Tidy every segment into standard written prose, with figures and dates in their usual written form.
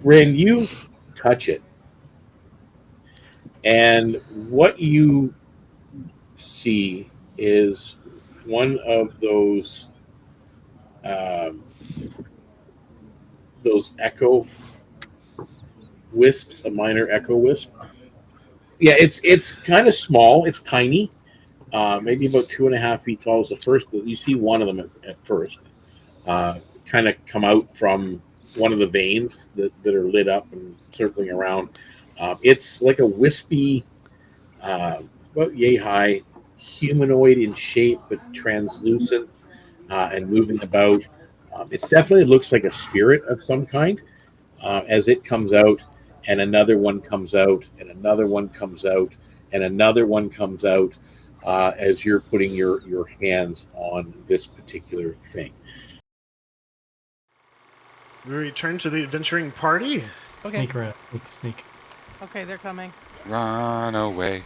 Rynn, you touch it, and what you see is one of um, those echo wisps, a minor echo wisp. Yeah, it's kind of small. It's tiny, maybe about 2.5 feet tall. Is the first you see one of them at first, kind of come out from one of the veins that are lit up and circling around. It's like a wispy, about yay high, humanoid in shape but translucent and moving about. It definitely looks like a spirit of some kind as it comes out, and another one comes out, and another one comes out, and another one comes out as you're putting your hands on this particular thing. We return to the adventuring party. Okay. Sneak around. Sneak. Okay, they're coming. Run away.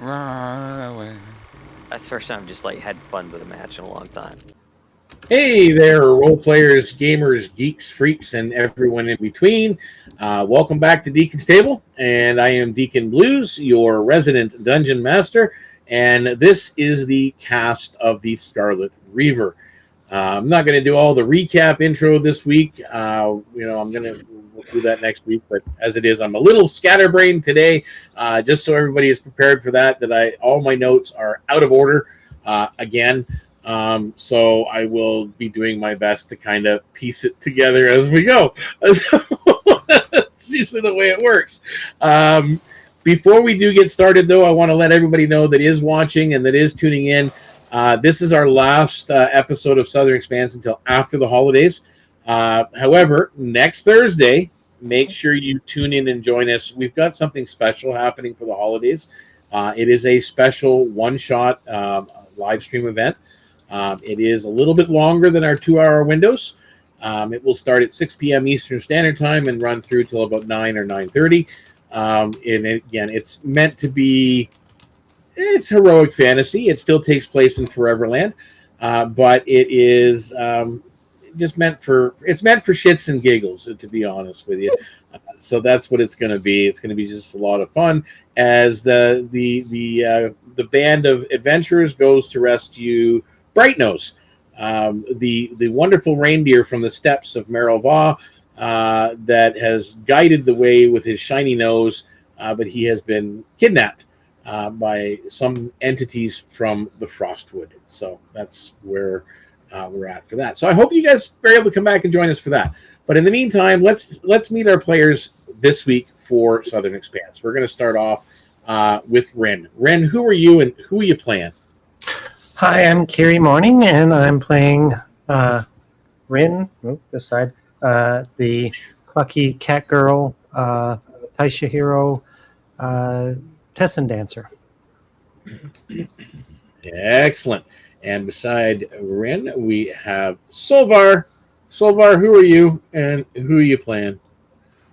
Run away. That's the first time I've just like had fun with a match in a long time. Hey there, role players, gamers, geeks, freaks, and everyone in between. Welcome back to Deacon's Table, and I am DknBluez, your resident dungeon master, and this is the cast of the Scarlet Reaver. I'm not going to do all the recap intro this week. I'm going to do that next week, but as it is, I'm a little scatterbrained today, just so everybody is prepared for that all my notes are out of order again. So I will be doing my best to kind of piece it together as we go. That's usually the way it works. Before we do get started, though, I want to let everybody know that is watching and that is tuning in. This is our last episode of Southern Expanse until after the holidays. However, next Thursday, make sure you tune in and join us. We've got something special happening for the holidays. It is a special one-shot live stream event. It is a little bit longer than our 2-hour windows. It will start at 6 p.m. Eastern Standard Time and run through till about 9 or 9:30. And again, it's meant to be, it's heroic fantasy. It still takes place in Foreverland, but it is just meant for shits and giggles, to be honest with you. So that's what it's going to be. It's going to be just a lot of fun as the band of adventurers goes to rescue Brightnose, the wonderful reindeer from the steppes of Merelva that has guided the way with his shiny nose, but he has been kidnapped by some entities from the Frostwood. So that's where we're at for that. So I hope you guys are able to come back and join us for that. But in the meantime, let's meet our players this week for Southern Expanse. We're going to start off with Rynn. Rynn, who are you and who are you playing? Hi, I'm Kiri Morning, and I'm playing Rynn, this side, the plucky cat girl, Taisha hero, Tessin dancer. Excellent. And beside Rynn, we have Solvarr. Solvarr, who are you and who are you playing?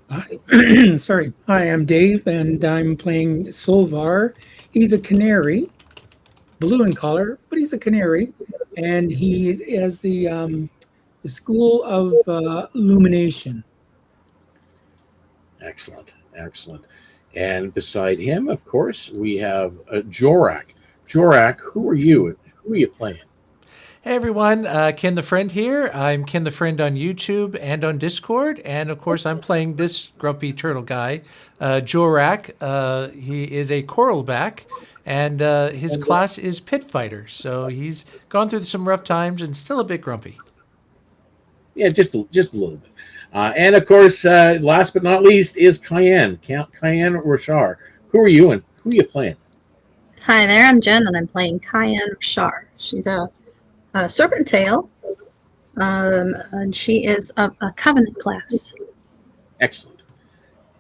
Hi. Sorry. Hi, I'm Dave, and I'm playing Solvarr. He's a canary, blue in color, but he's a canary, and he is the School of Illumination. Excellent. And beside him, of course, we have Jorrack. Jorrack, who are you and who are you playing? Hey everyone, Ken the Friend here. I'm Ken the Friend on YouTube and on Discord, and of course I'm playing this grumpy turtle guy, Jorrack. He is a coralback, and his class is Pit Fighter, so he's gone through some rough times and still a bit grumpy. Yeah, just a little bit. And of course, last but not least is Kian Reshar. Who are you and who are you playing? Hi there, I'm Jen, and I'm playing Kian Reshar. She's a serpent tail, and she is a covenant class. Excellent.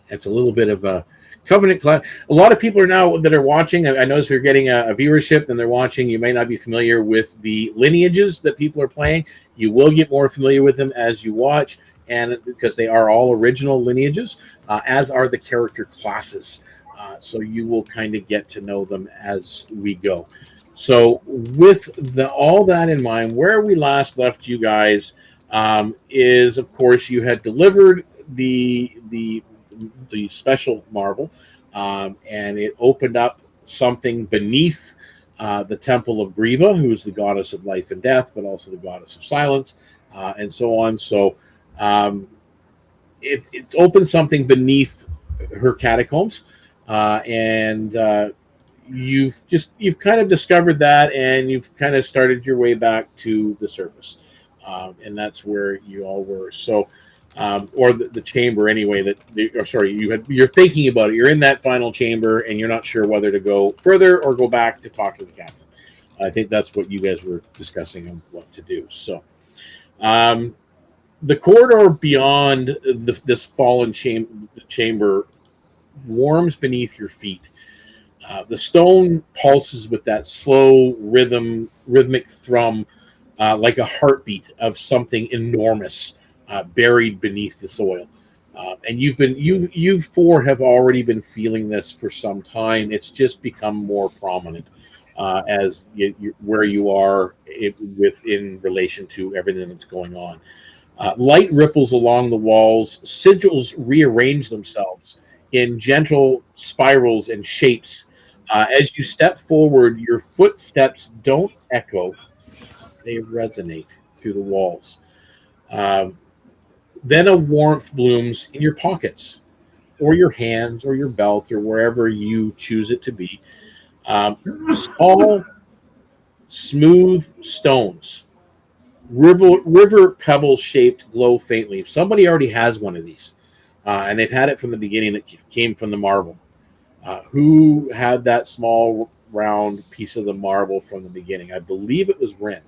That's a little bit of a covenant class. A lot of people are now that are watching. I notice we're getting a viewership, and they're watching. You may not be familiar with the lineages that people are playing. You will get more familiar with them as you watch, and because they are all original lineages, as are the character classes. So you will kind of get to know them as we go. So with all that in mind, where we last left you guys is, of course, you had delivered the special marble, and it opened up something beneath the temple of Griva, who is the goddess of life and death, but also the goddess of silence, and so on. So it opened something beneath her catacombs, and you've kind of discovered that, and you've kind of started your way back to the surface, and that's where you all were. So. Or the chamber anyway. You're thinking about it. You're in that final chamber, and you're not sure whether to go further or go back to talk to the captain. I think that's what you guys were discussing on what to do. So, the corridor beyond this fallen chamber warms beneath your feet. The stone pulses with that slow rhythmic thrum, like a heartbeat of something enormous. Buried beneath the soil, and you four have already been feeling this for some time. It's just become more prominent as where you are in relation to everything that's going on. Light ripples along the walls. Sigils rearrange themselves in gentle spirals and shapes. As you step forward, your footsteps don't echo; they resonate through the walls. Then a warmth blooms in your pockets, or your hands, or your belt, or wherever you choose it to be. Small, smooth stones, river pebble-shaped, glow faintly. Somebody already has one of these, and they've had it from the beginning. It came from the marble. Who had that small, round piece of the marble from the beginning? I believe it was Rynn.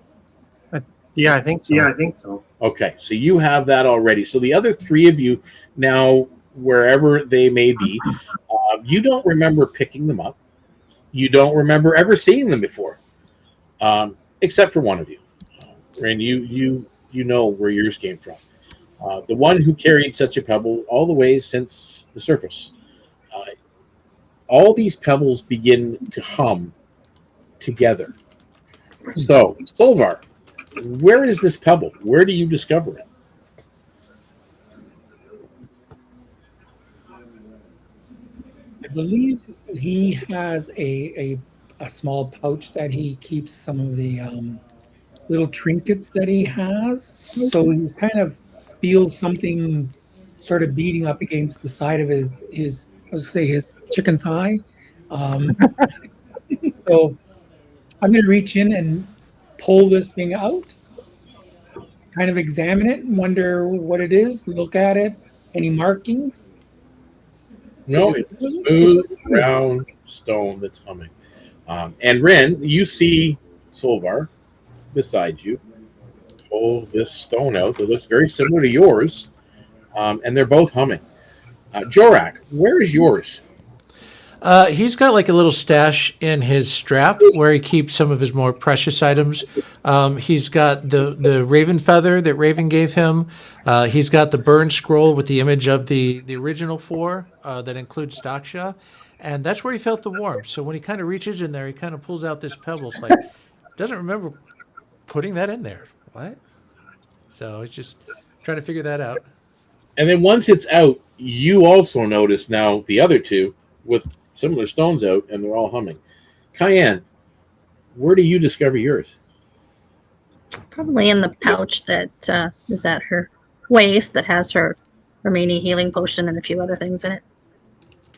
Yeah, I think so. Okay, so you have that already. So the other three of you now, wherever they may be, you don't remember picking them up. You don't remember ever seeing them before, except for one of you. And you know where yours came from. The one who carried such a pebble all the way since the surface. All these pebbles begin to hum together. So, Solvarr, where is this pebble? Where do you discover it? I believe he has a small pouch that he keeps some of the little trinkets that he has. So he kind of feels something sort of beating up against the side of his his chicken thigh. So I'm going to reach in and pull this thing out, kind of examine it and wonder what it is, look at it, any markings. No, it's a smooth, round stone that's humming. And Rynn, you see Solvarr beside you pull this stone out that looks very similar to yours, and they're both humming. Jorrack, where is yours? He's got like a little stash in his strap where he keeps some of his more precious items. He's got the raven feather that Raven gave him. He's got the burned scroll with the image of the original four that includes Daksha. And that's where he felt the warmth. So when he kind of reaches in there, he kind of pulls out this pebble. It's like, doesn't remember putting that in there. What? So he's just trying to figure that out. And then once it's out, you also notice now the other two with similar stones out, and they're all humming. Kian, where do you discover yours? Probably in the pouch that is at her waist that has her remaining healing potion and a few other things in it.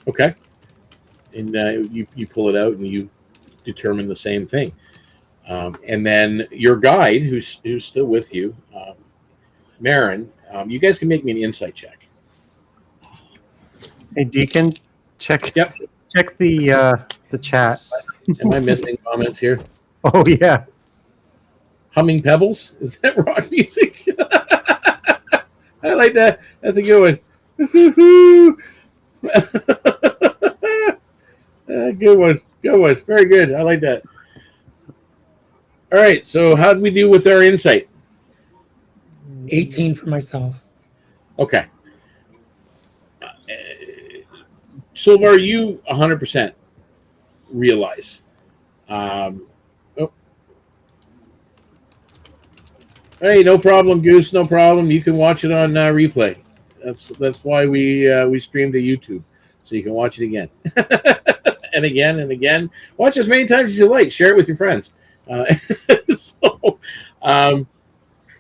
Okay. And you pull it out and you determine the same thing. And then your guide, who's still with you, Marin, you guys can make me an insight check. Hey, Deacon, check. Yep. Check the chat. Am I missing comments here? Oh yeah. Humming Pebbles? Is that rock music? I like that. That's a good one. Good one. Good one. Very good. I like that. All right. So how did we do with our insight? 18 for myself. Okay. Solvarr, you 100% realize. Hey, no problem, Goose. No problem. You can watch it on replay. That's why we stream to YouTube, so you can watch it again and again and again. Watch as many times as you like. Share it with your friends. So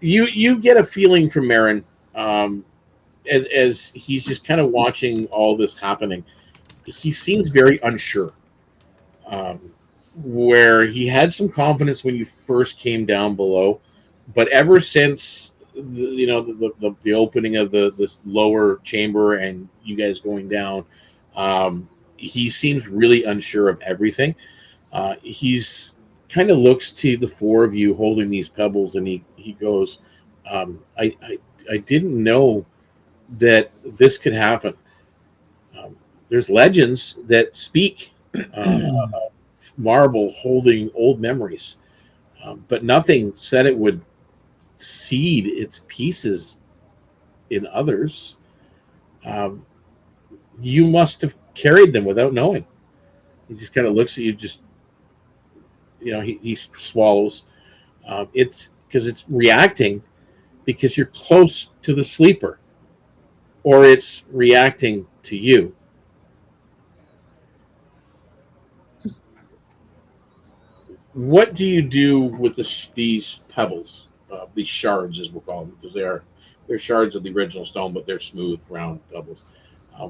you get a feeling from Marin as he's just kind of watching all this happening. He seems very unsure. Where he had some confidence when you first came down below, but ever since the opening of this lower chamber and you guys going down, he seems really unsure of everything. He's kind of looks to the four of you holding these pebbles, and he goes, I didn't know that this could happen. There's legends that speak marble holding old memories, but nothing said it would seed its pieces in others. You must have carried them without knowing. He just kind of looks at you, he swallows. It's because it's reacting because you're close to the sleeper, or it's reacting to you. What do you do with these pebbles, these shards, as we'll call them, because they're shards of the original stone, but they're smooth, round pebbles.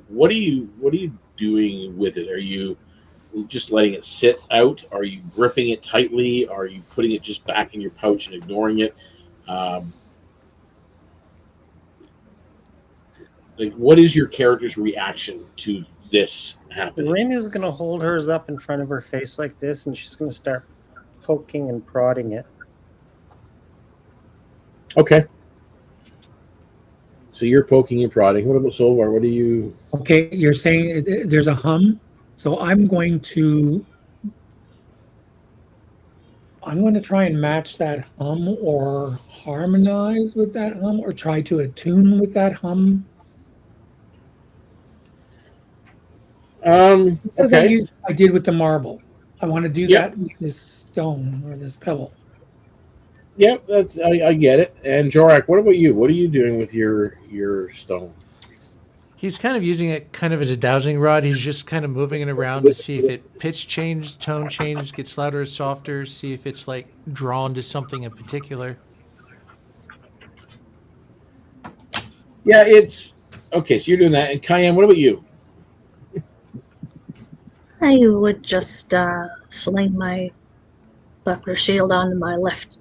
What are you doing with it? Are you just letting it sit out? Are you gripping it tightly? Are you putting it just back in your pouch and ignoring it? What is your character's reaction to this happening? Rynn is going to hold hers up in front of her face like this, and she's going to start poking and prodding it. Okay. So you're poking and prodding. What about Solvarr? What do you... Okay, you're saying there's a hum. So I'm going to try and match that hum or harmonize with that hum or try to attune with that hum. As I did with the marble. I want to do that with this stone or this pebble. Yep, I get it. And Jorrack, what about you? What are you doing with your stone? He's kind of using it kind of as a dowsing rod. He's just kind of moving it around to see if it pitch changes, tone changes, gets louder or softer, see if it's like drawn to something in particular. Yeah, it's okay. So you're doing that. And Kian, what about you? I would just sling my buckler shield onto my left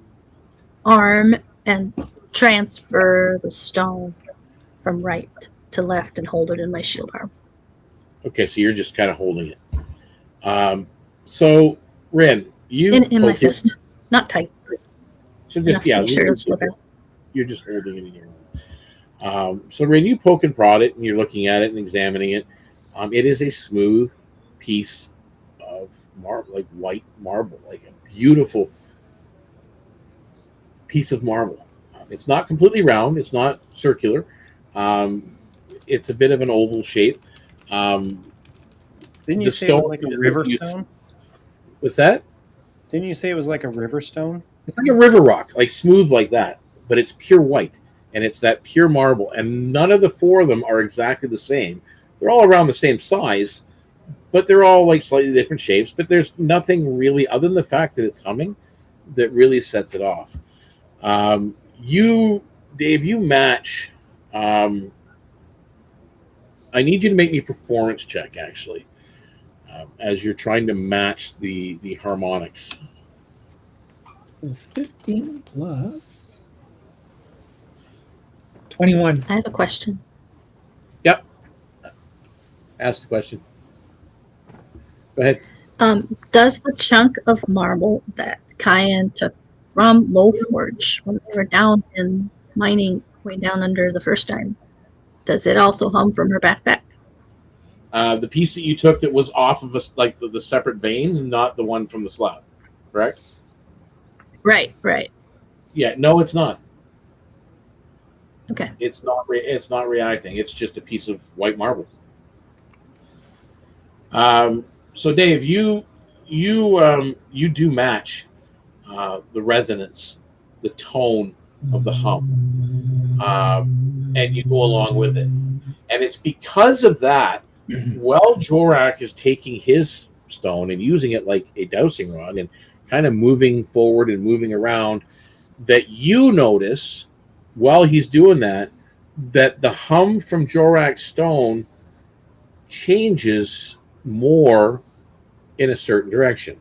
arm and transfer the stone from right to left and hold it in my shield arm. Okay, so you're just kind of holding it. So, Rynn, you in my fist, not tight. So just sure to slip out. You're just holding it in your arm. So, Rynn, you poke and prod it, and you're looking at it and examining it. It is a smooth piece of marble, like white marble, like a beautiful piece of marble. It's not completely round. It's not circular. It's a bit of an oval shape. Didn't you say it was like a river stone? What's that? Didn't you say it was like a river stone? It's like a river rock, like smooth like that, but it's pure white, and it's that pure marble. And none of the four of them are exactly the same. They're all around the same size, but they're all like slightly different shapes. But there's nothing really, other than the fact that it's humming, that really sets it off. Dave, you match. I need you to make me a performance check, actually, as you're trying to match the harmonics. 15 plus 21. I have a question. Yep. Ask the question. Go ahead. Does the chunk of marble that Kian took from Lowforge when they were down in mining way down under the first time, does it also hum from her backpack? The piece that you took that was off of the separate vein, not the one from the slab, correct? Right. Yeah, no, it's not. Okay. It's not reacting. It's just a piece of white marble. So Dave, you do match the resonance, the tone of the hum, and you go along with it. And it's because of that, while Jorrack is taking his stone and using it like a dowsing rod and kind of moving forward and moving around, that you notice while he's doing that the hum from Jorrack's stone changes more in a certain direction.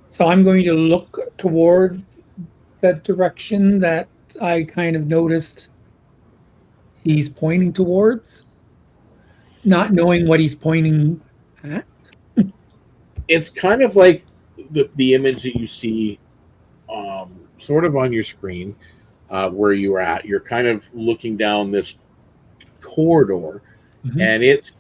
So I'm going to look towards the direction that I kind of noticed he's pointing towards, not knowing what he's pointing at. It's kind of like the image that you see sort of on your screen where you're at. You're kind of looking down this corridor, and it's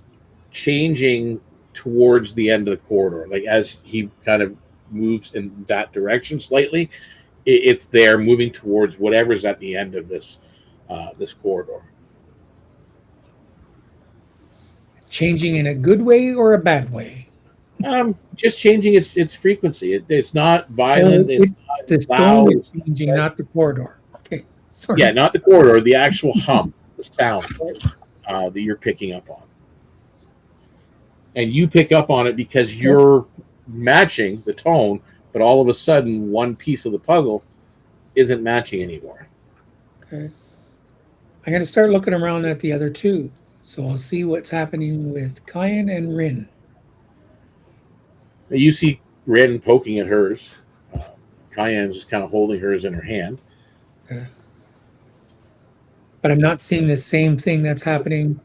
changing towards the end of the corridor. Like as he kind of moves in that direction slightly, it's there moving towards whatever's at the end of this this corridor. Changing in a good way or a bad way? Just changing its frequency. It's not violent. So it's not the loud. stone is changing, not the corridor. Okay. Sorry. Yeah, not the corridor. The actual hum, the sound that you're picking up on. And you pick up on it because you're matching the tone, but all of a sudden one piece of the puzzle isn't matching anymore. Okay. I'm going to start looking around at the other two. So I'll see what's happening with Kian and Rynn. You see Rynn poking at hers. Kian's just kind of holding hers in her hand. Okay. But I'm not seeing the same thing that's happening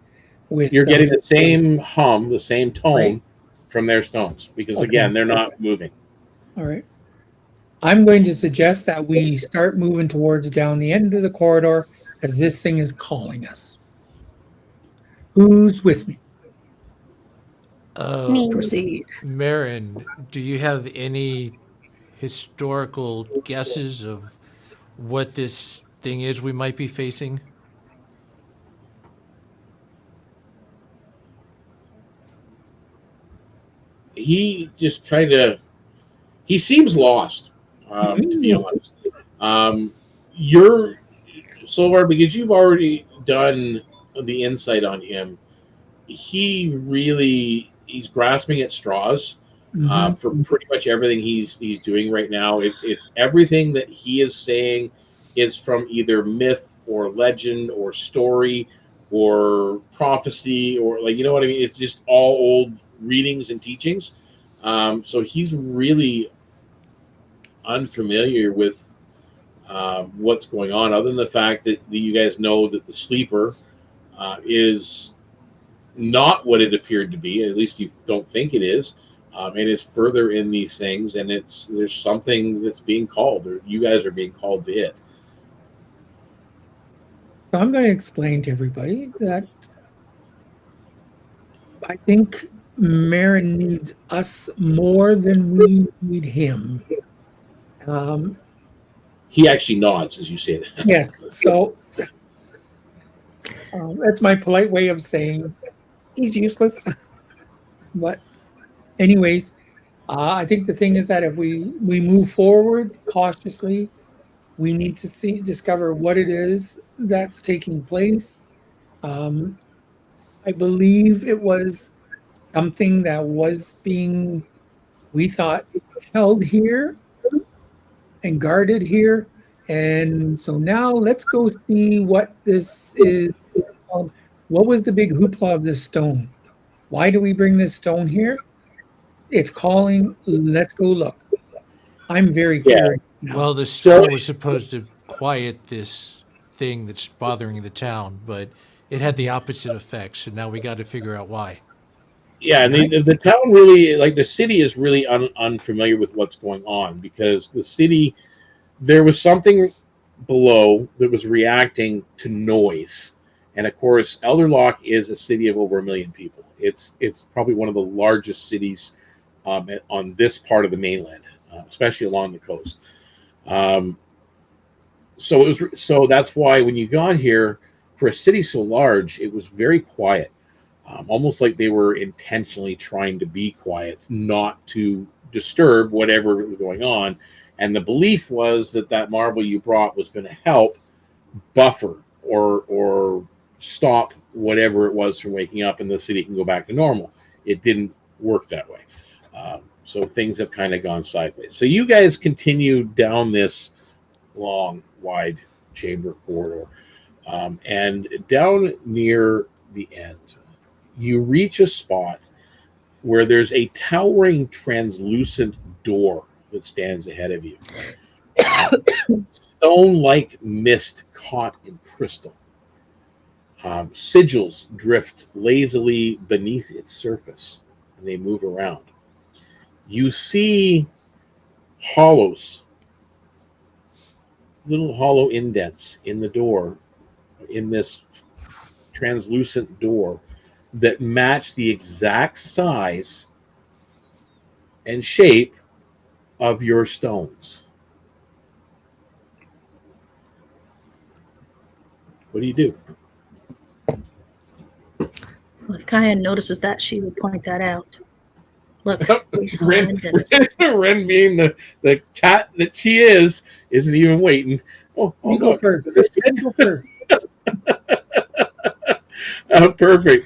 with... You're getting the same hum, the same tone right. from their stones because, again, they're not moving. All right. I'm going to suggest that we start moving towards down the end of the corridor because this thing is calling us. Who's with me? Proceed. Marin, do you have any historical guesses of what this thing is we might be facing? He just kind of... He seems lost, to be honest. You're... Solvarr, because you've already done the insight on him, he's grasping at straws for pretty much everything he's doing right now. It's everything that he is saying is from either myth or legend or story or prophecy or like, you know what I mean? It's just all old readings and teachings. So he's really unfamiliar with what's going on, other than the fact that you guys know that the sleeper is not what it appeared to be. At least you don't think it is, and it's further in these things. And there's something that's being called, or you guys are being called to it. So I'm going to explain to everybody that I think Marin needs us more than we need him. He actually nods as you say that. Yes, so that's my polite way of saying he's useless. But anyways, I think the thing is that if we move forward cautiously, we need to discover what it is that's taking place. I believe it was something that was being, we thought, held here and guarded here. And so now let's go see what this is. What was the big hoopla of this stone? Why do we bring this stone here? It's calling. Let's go look. I'm very curious. now. Well, the stone was supposed to quiet this thing that's bothering the town, but it had the opposite effect. So now we got to figure out why. Yeah, and the town really, like the city is really unfamiliar with what's going on because the city, there was something below that was reacting to noise. And of course, Elderlock is a city of over 1 million people. It's probably one of the largest cities on this part of the mainland, especially along the coast. So that's why when you got here, for a city so large, it was very quiet. Almost like they were intentionally trying to be quiet, not to disturb whatever was going on. And the belief was that that marble you brought was going to help buffer or stop whatever it was from waking up, and the city can go back to normal. It didn't work that way. So things have kind of gone sideways. So you guys continue down this long, wide chamber corridor. And down near the end, you reach a spot where there's a towering translucent door that stands ahead of you. Stone-like mist caught in crystal. Sigils drift lazily beneath its surface, and they move around. You see hollows, little hollow indents in the door, in this translucent door, that match the exact size and shape of your stones. What do you do? Well, if Kian notices that, she would point that out. Look, these Rynn, indents. Rynn, being the cat that she is, isn't even waiting. Oh, You go first. Does this fit? You go first.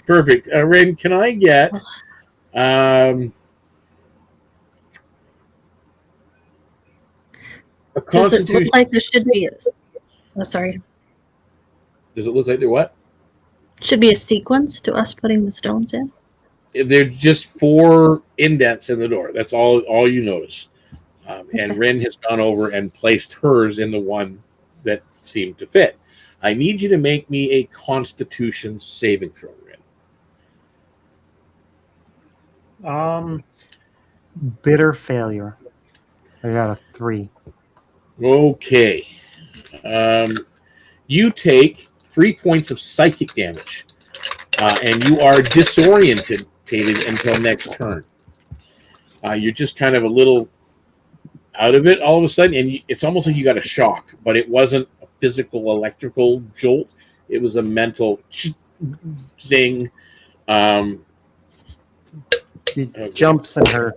Perfect. Rynn, can I get a Does it constitution? look like there should be a... Oh, sorry. Does it look like they're what? Should be a sequence to us putting the stones in? They're just 4 indents in the door. That's all you notice. And Rynn has gone over and placed hers in the one that seemed to fit. I need you to make me a Constitution saving throw, Rynn. Bitter failure. I got a 3. Okay. You take 3 points of psychic damage, and you are disoriented until next turn. You're just kind of a little out of it all of a sudden, and it's almost like you got a shock, but it wasn't a physical electrical jolt. It was a mental zing. She jumps and her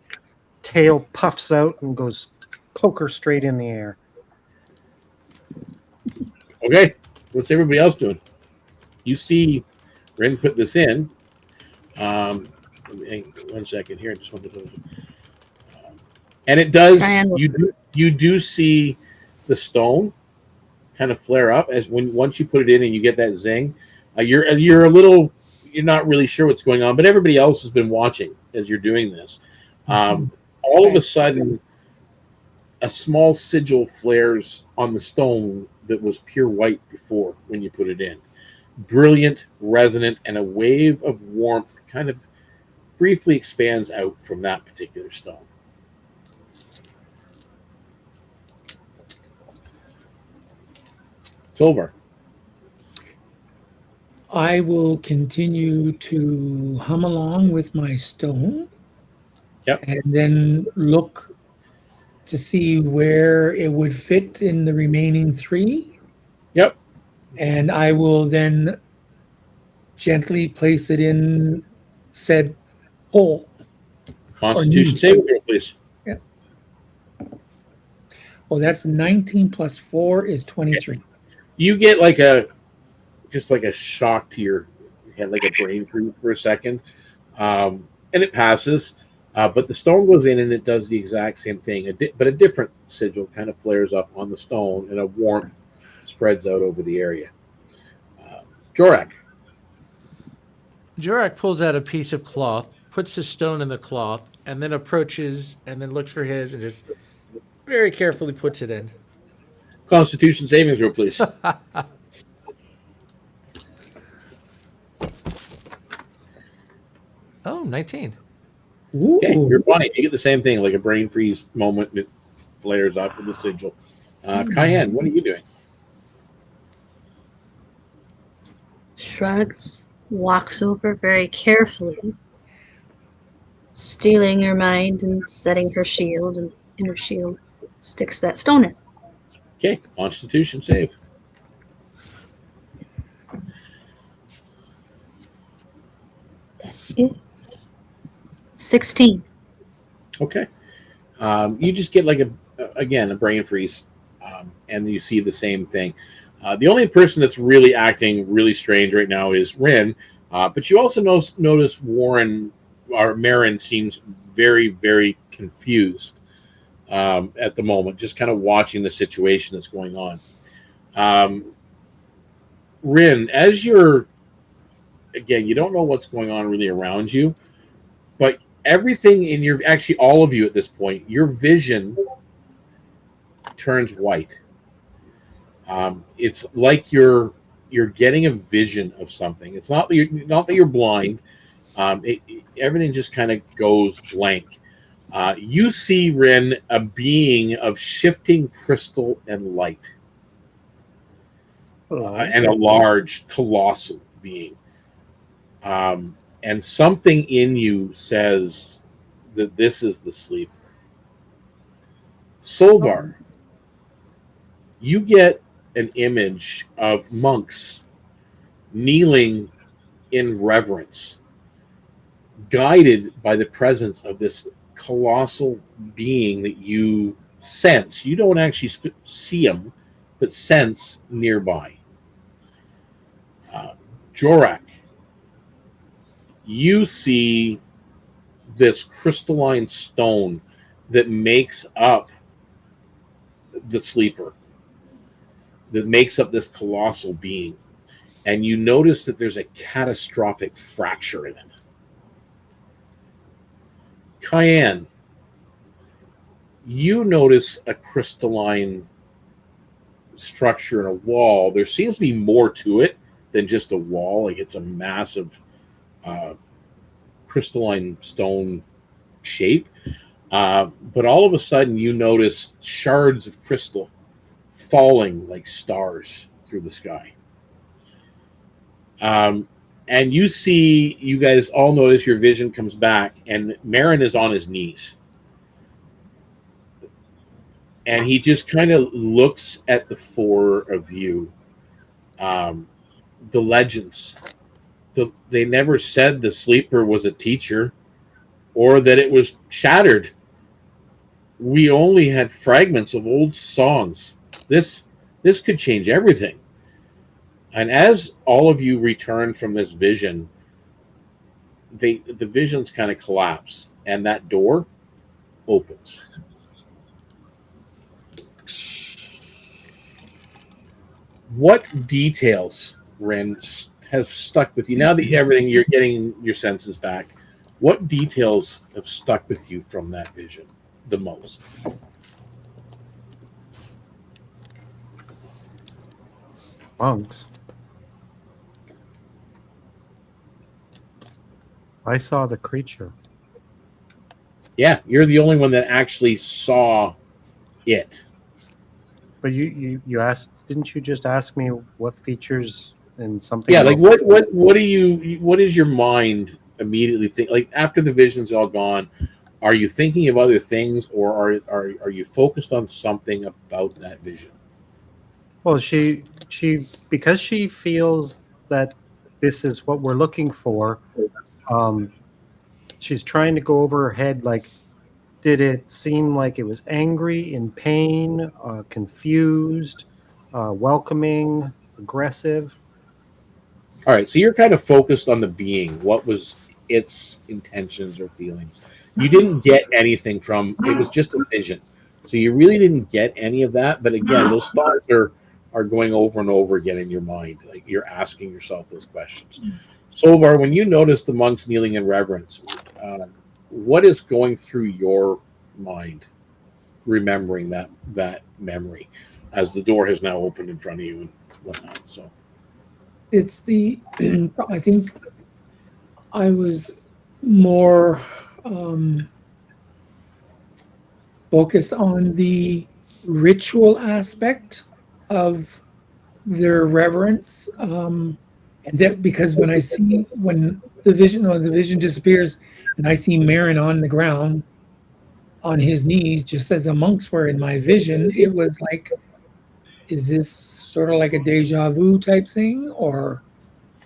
tail puffs out and goes poker straight in the air. Okay, what's everybody else doing? You see Rynn put this in. Hang 1 second here. I just want to close it. And it does. You do see the stone kind of flare up as once you put it in and you get that zing. You're not really sure what's going on, but everybody else has been watching as you're doing this. All of a sudden, a small sigil flares on the stone that was pure white before when you put it in. Brilliant, resonant, and a wave of warmth kind of briefly expands out from that particular stone. Solvarr. I will continue to hum along with my stone. Yep. And then look to see where it would fit in the remaining 3. Yep. And I will then gently place it in said hole. Constitution saving throw, please. Yeah. Oh, that's 19 plus 4 is 23. You get like a shock to your head, like a brain freeze for a second, and it passes. But the stone goes in and it does the exact same thing, but a different sigil kind of flares up on the stone, and a warmth spreads out over the area. Jorrack. Jorrack pulls out a piece of cloth, puts the stone in the cloth, and then approaches and then looks for his and just very carefully puts it in. Constitution saving throw, please. Oh, 19. Ooh. Okay, you're fine. You get the same thing, like a brain freeze moment that flares up with the sigil. Kian, what are you doing? Shrugs, walks over very carefully, stealing her mind and setting her shield, and in her shield sticks that stone in. Okay, Constitution save. Yeah. 16. Okay. You just get like a again, a brain freeze, and you see the same thing. The only person that's really acting really strange right now is Rynn, but you also notice Warren or Marin seems very, very confused at the moment, just kind of watching the situation that's going on. Rynn, as you're, again, you don't know what's going on really around you, but everything in your, actually all of you at this point, your vision turns white. It's like you're getting a vision of something. It's not that you're blind. Everything just kind of goes blank. You see, Rynn, a being of shifting crystal and light, and a large, colossal being. And something in you says that this is the sleep. Solvarr, you get an image of monks kneeling in reverence, guided by the presence of this colossal being that you sense. You don't actually see him, but sense nearby. Jorrack, you see this crystalline stone that makes up the sleeper, that makes up this colossal being. And you notice that there's a catastrophic fracture in it. Kian, you notice a crystalline structure in a wall. There seems to be more to it than just a wall. Like it's a massive crystalline stone shape. But all of a sudden you notice shards of crystal falling like stars through the sky. And you guys all notice your vision comes back, and Marin is on his knees. And he just kind of looks at the four of you. The legends. They never said the sleeper was a teacher or that it was shattered. We only had fragments of old songs. This could change everything. And as all of you return from this vision, the visions kind of collapse, and that door opens. What details, Rynn, have stuck with you now that everything you're getting your senses back? What details have stuck with you from that vision the most? Monks. I saw the creature. Yeah, you're the only one that actually saw it. But you asked, didn't you just ask me what features and something? Yeah, like what is your mind immediately think? Like after the vision's all gone, are you thinking of other things, or are you focused on something about that vision? Well, she because she feels that this is what we're looking for. She's trying to go over her head, like, did it seem like it was angry, in pain, confused, welcoming, aggressive? All right, so you're kind of focused on the being. What was its intentions or feelings? You didn't get anything from it. Was just a vision, so you really didn't get any of that. But again, those thoughts are going over and over again in your mind. Like you're asking yourself those questions. Solvarr, when you notice the monks kneeling in reverence, what is going through your mind, remembering that memory, as the door has now opened in front of you and whatnot? So it's I think I was more focused on the ritual aspect of their reverence, and that because when the vision disappears and I see Marin on the ground on his knees, just as the monks were in my vision, it was like, is this sort of like a deja vu type thing, or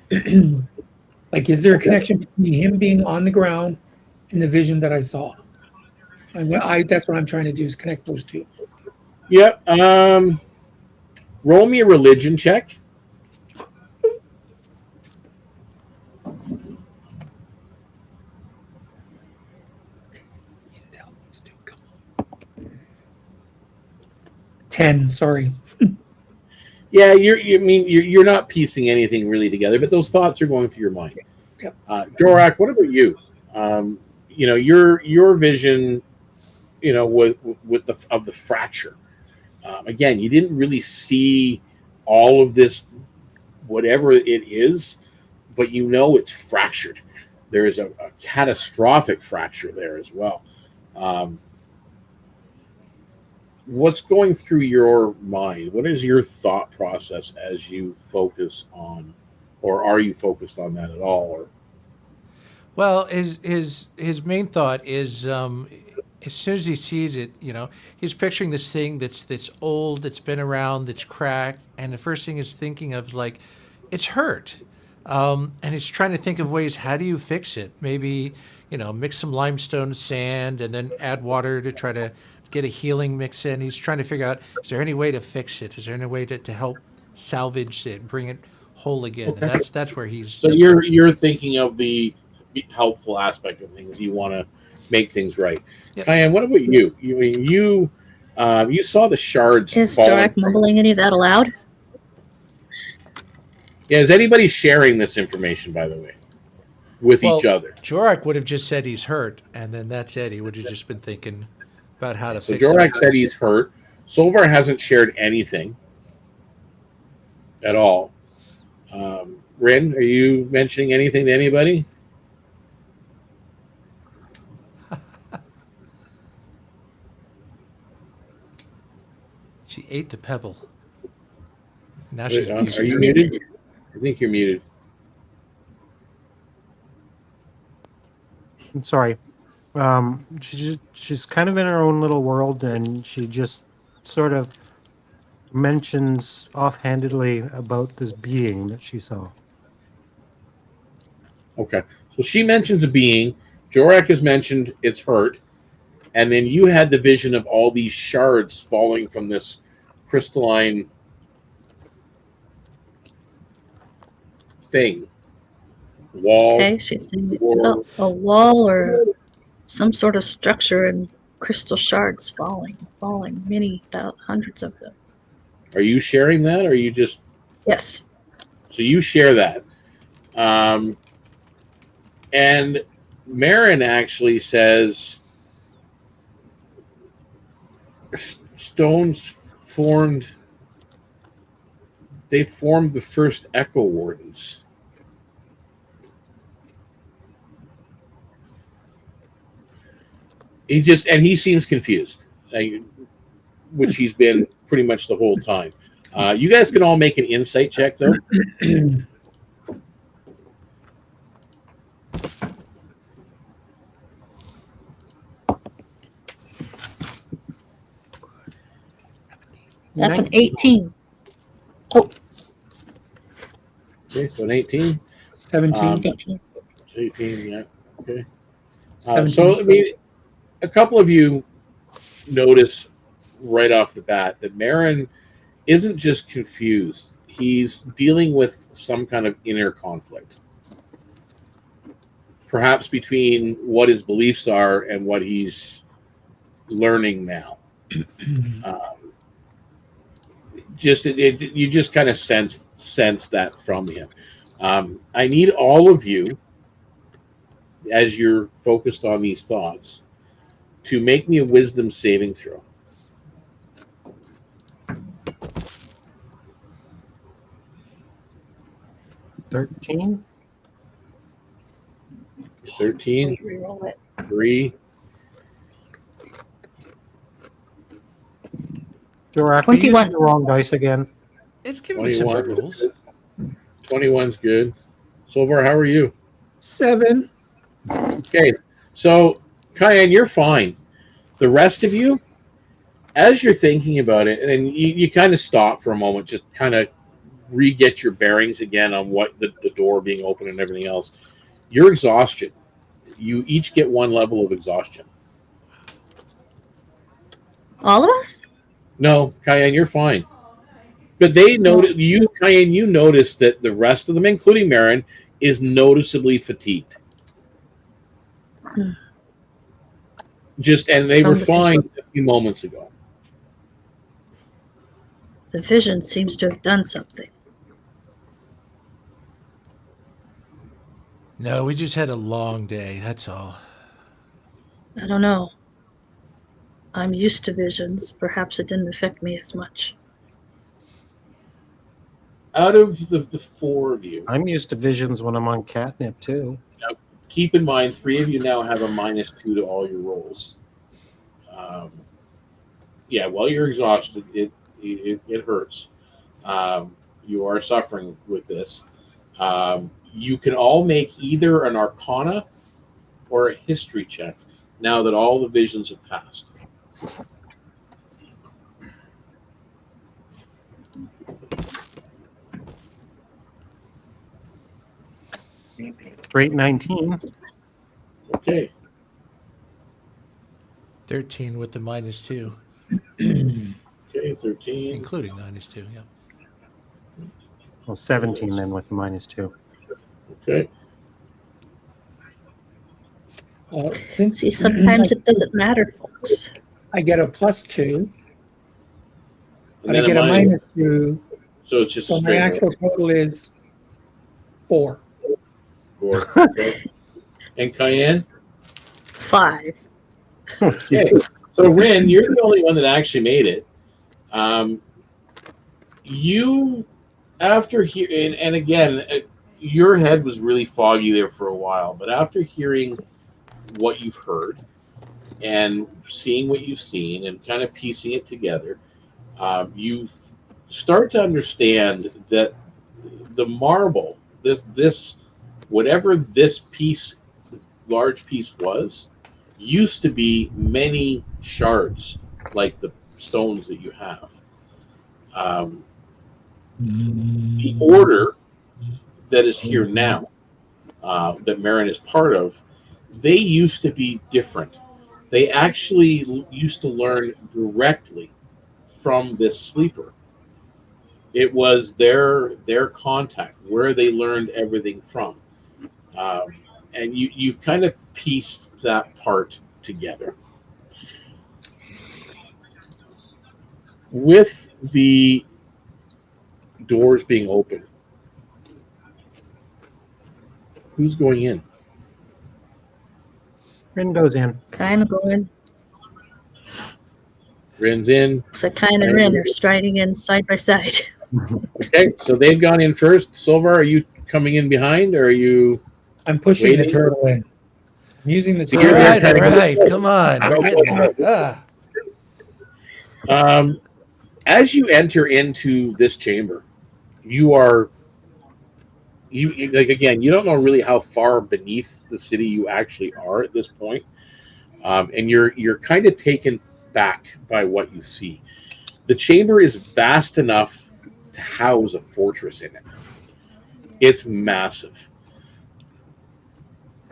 like, is there a connection between him being on the ground and the vision that I saw? That's what I'm trying to do, is connect those two. Yep. Roll me a religion check. Intel needs to come on. 10. Sorry. Yeah, you're not piecing anything really together, but those thoughts are going through your mind. Yep. Jorrack, what about you? Your vision, with the fracture. Again, you didn't really see all of this, whatever it is, but it's fractured. There is a catastrophic fracture there as well. What's going through your mind? What is your thought process as you focus on, or are you focused on that at all? Or Well, his main thought is as soon as he sees it, he's picturing this thing that's old, that's been around, that's cracked, and the first thing is thinking of like, it's hurt, and he's trying to think of ways. How do you fix it? Maybe mix some limestone sand and then add water to try to get a healing mix in. He's trying to figure out, is there any way to fix it? Is there any way to help salvage it, bring it whole again? Okay. And that's where he's. So you're thinking of the helpful aspect of things. You want to make things right. Yep. Kian, what about you? You saw the shards. Is falling. Jorrack mumbling any of that aloud? Yeah, is anybody sharing this information, by the way, with each other? Jorrack would have just said he's hurt, and then that's it. He would have just been thinking about how to fix it. So Jorrack said he's hurt. Solvarr hasn't shared anything at all. Rynn, are you mentioning anything to anybody? She ate the pebble. Now Are she's you muted? I think you're muted. I'm sorry. She's kind of in her own little world, and she just sort of mentions offhandedly about this being that she saw. Okay. So she mentions a being. Jorrack has mentioned it's hurt. And then you had the vision of all these shards falling from this crystalline thing. Wall. Okay, she's saying it's a wall or some sort of structure and crystal shards falling, many hundreds of them. Are you sharing that, or are you just... Yes. So you share that. And Marin actually says stones formed the first Echo Wardens. He seems confused, which he's been pretty much the whole time. You guys can all make an insight check, though. That's an 18. Oh. Okay, so an 18. 17. 18. 18, yeah. Okay. 17. So, I mean, a couple of you notice right off the bat that Marin isn't just confused. He's dealing with some kind of inner conflict. Perhaps between what his beliefs are and what he's learning now. You just kind of sense that from him. I need all of you, as you're focused on these thoughts, to make me a wisdom saving throw. 13. 13. Reroll it. 3. Jorrack, 21. the wrong dice again. It's giving me some 21. good rolls. 21's good. Solvarr, how are you? 7. Okay, so Kian, you're fine. The rest of you, as you're thinking about it, and you kind of stop for a moment, just kind of re-get your bearings again on what the door being open and everything else. Your exhaustion. You each get 1 level of exhaustion. All of us? No, Kian, you're fine. But Kian, you notice that the rest of them, including Marin, is noticeably fatigued. Hmm. And they were From the fine vision. a few moments ago. The vision seems to have done something. No, we just had a long day. That's all. I don't know. I'm used to visions. Perhaps it didn't affect me as much. Out of the four of you, I'm used to visions when I'm on catnip too. keep in mind, three of you now have a -2 to all your rolls. Yeah, while you're exhausted, it hurts. You are suffering with this. You can all make either an Arcana or a History check now that all the visions have passed. Great 19. Okay. 13 with the -2, Okay, 13. including -2. Yeah. Well, 17 then with the -2. Okay. Since See, sometimes it doesn't matter, folks. I get a +2, And but I then get a minus. -2, So it's just so a my straight actual total is 4. roll. Okay. And Cayenne? 5. Okay. So Rynn, you're the only one that actually made it. You, after hearing, and again, your head was really foggy there for a while, but after hearing what you've heard and seeing what you've seen and kind of piecing it together, you start to understand that the marble, this whatever this large piece was, used to be many shards like the stones that you have. The order that is here now, that Marin is part of, they used to be different. They actually used to learn directly from this sleeper. It was their contact, where they learned everything from. And you've kind of pieced that part together. With the doors being open, who's going in? Rynn goes in. Kind of going. Rynn's in. So kind and Rynn are striding in side by side. Okay, so they've gone in first. Solvarr, are you coming in behind, or are you? I'm pushing Waiting. the turtle in. I'm using the So All you're turtle. there right, all trying to right. Come on. We're getting there. As you enter into this chamber, you like, again, you don't know really how far beneath the city you actually are at this point, and you're kind of taken back by what you see. The chamber is vast enough to house a fortress in it. It's massive.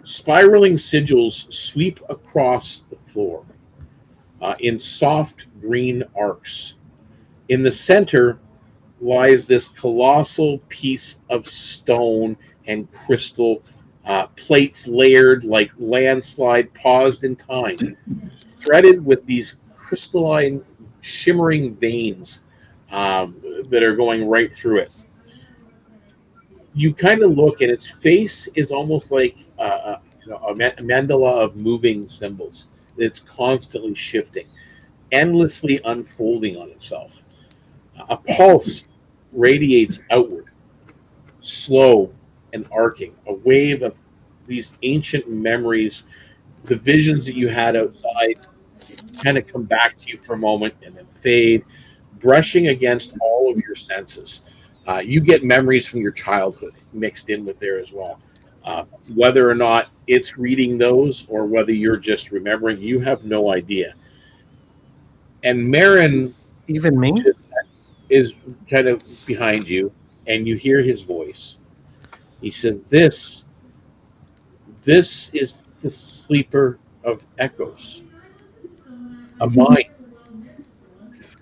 Spiraling sigils sweep across the floor in soft green arcs. In the center lies this colossal piece of stone and crystal, plates layered like landslide paused in time, threaded with these crystalline, shimmering veins that are going right through it. You kind of look, and its face is almost like a mandala of moving symbols. It's constantly shifting, endlessly unfolding on itself. A pulse radiates outward, slow and arcing, a wave of these ancient memories, the visions that you had outside kind of come back to you for a moment and then fade, brushing against all of your senses. You get memories from your childhood mixed in with there as well. Whether or not it's reading those or whether you're just remembering, you have no idea. And Marin Even me? is kind of behind you, and you hear his voice. He says, This is the sleeper of echoes, a mind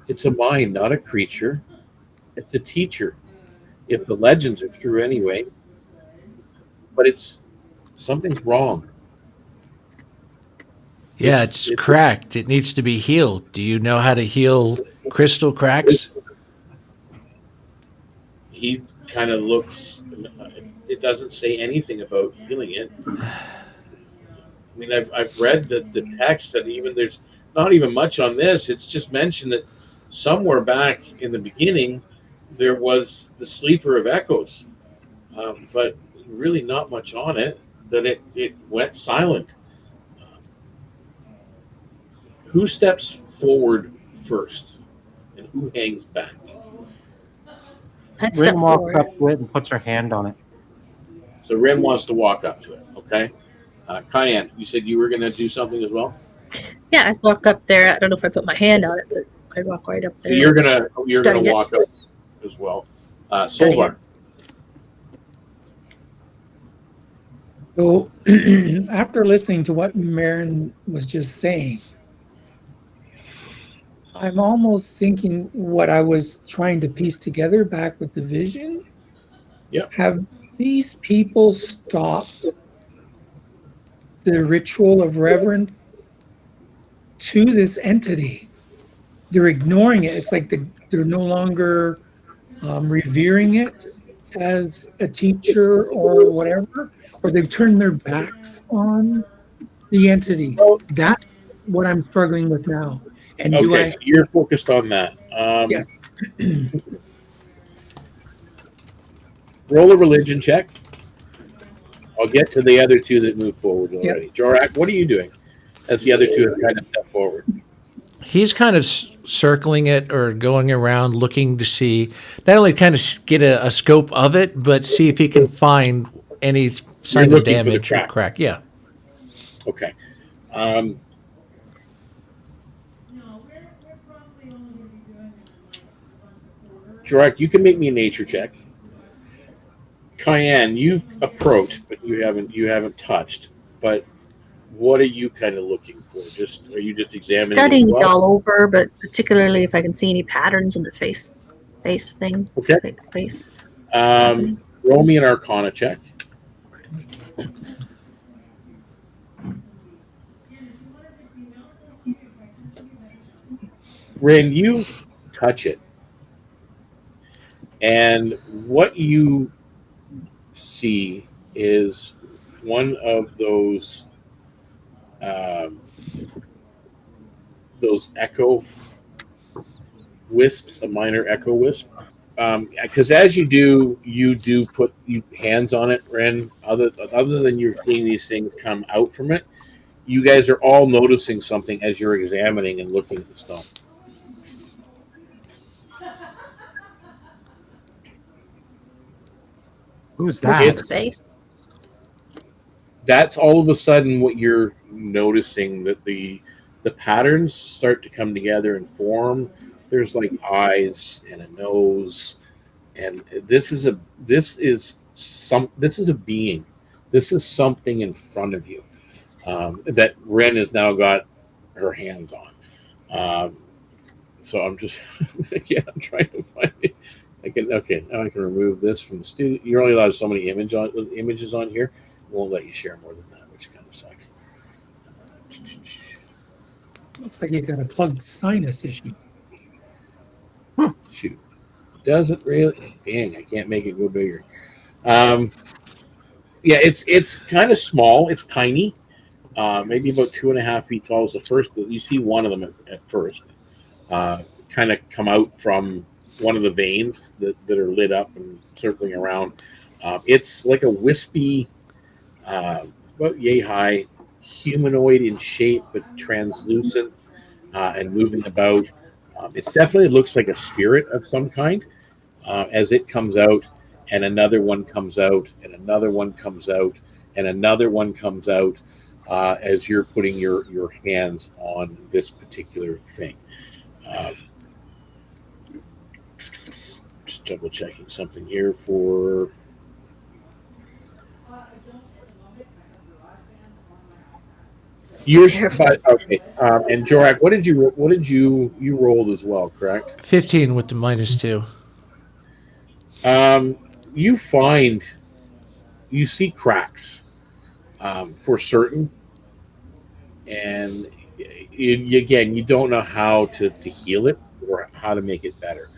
It's a mind, not a creature. It's a teacher. If the legends are true anyway, but it's something's wrong. Yeah, it's It's cracked. It needs to be healed. Do you know how to heal crystal cracks? he kind of looks. It doesn't say anything about healing it. I mean, I've read the text that even there's not even much on this. It's just mentioned that somewhere back in the beginning there was the sleeper of echoes, but really not much on it. That it went silent. Who steps forward first, and who hangs back? I'd Rynn step walks forward. up to it and puts her hand on it. So Rynn wants to walk up to it. Okay, Kian, you said you were going to do something as well. Yeah, I'd walk up there. I don't know if I put my hand on it, but I'd walk right up So there. you're gonna Study it. walk up as well. Study Solvarr. So, after listening to what Marin was just saying, I'm almost thinking what I was trying to piece together back with the vision. Yep. Have these people stopped the ritual of reverence to this entity? They're ignoring it. It's like they're no longer revering it as a teacher or whatever, or they've turned their backs on the entity. That's what I'm struggling with now. And do Okay, I? so you're focused on that. Yes. Roll a religion check. I'll get to the other two that move forward already. Jorrack, what are you doing as the other two have kind of stepped forward? He's kind of circling it or going around looking to see, not only kind of get a scope of it, but see if he can find any sign of looking for the damage or crack. crack. Yeah. Okay. Jorrack, you can make me a nature check. Kian, you've approached, but you haven't touched. But what are you kind of looking for? Are you just examining Studying it it all over, but particularly if I can see any patterns in the face thing. Okay. Face. Roll me an Arcana check. Rynn, you touch it, and what you see is one of those echo wisps, a minor echo wisp. Because as you do put hands on it, Rynn. Other than you're seeing these things come out from it, you guys are all noticing something as you're examining and looking at the stone. Who's This is the that? face. That's all of a sudden what you're noticing, that the patterns start to come together and form. There's like eyes and a nose, and this is a being. This is something in front of you that Rynn has now got her hands on. So I'm just again, I'm trying to find it. Now I can remove this from the studio. You're only allowed so many images on here. Won't let you share more than that, which kind of sucks. Looks like he's got a plugged sinus issue. Shoot, doesn't really. Dang, I can't make it go bigger. Yeah, it's kind of small. It's tiny, maybe about 2.5 feet tall. Is the first you see one of them at first, kind of come out from one of the veins that are lit up and circling around. It's like a wispy, about yay high, humanoid in shape but translucent and moving about. It definitely looks like a spirit of some kind as it comes out, and another one comes out, and another one comes out, and another one comes out as you're putting your hands on this particular thing. Just double checking something here for. Yours, Careful. but okay. And Jorrack, what did you rolled as well? Correct. 15 with the -2. You find you see cracks for certain, and again, you don't know how to heal it or how to make it better.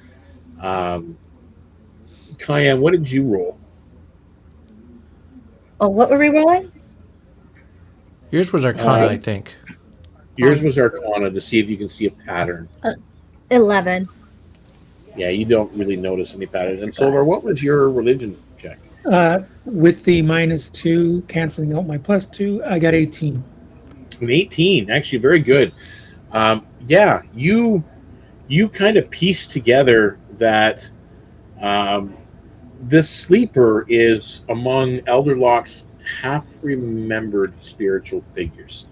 Kian, what did you roll? Oh, what were we rolling? Yours was Arcana, Uh, I think. Yours was Arcana to see if you can see a pattern. 11. Yeah, you don't really notice any patterns. And Solvarr, what was your religion check? With the -2 canceling out my +2, I got 18. An 18, actually very good. Yeah, you kind of piece together that this sleeper is among Elderlock's half-remembered spiritual figures.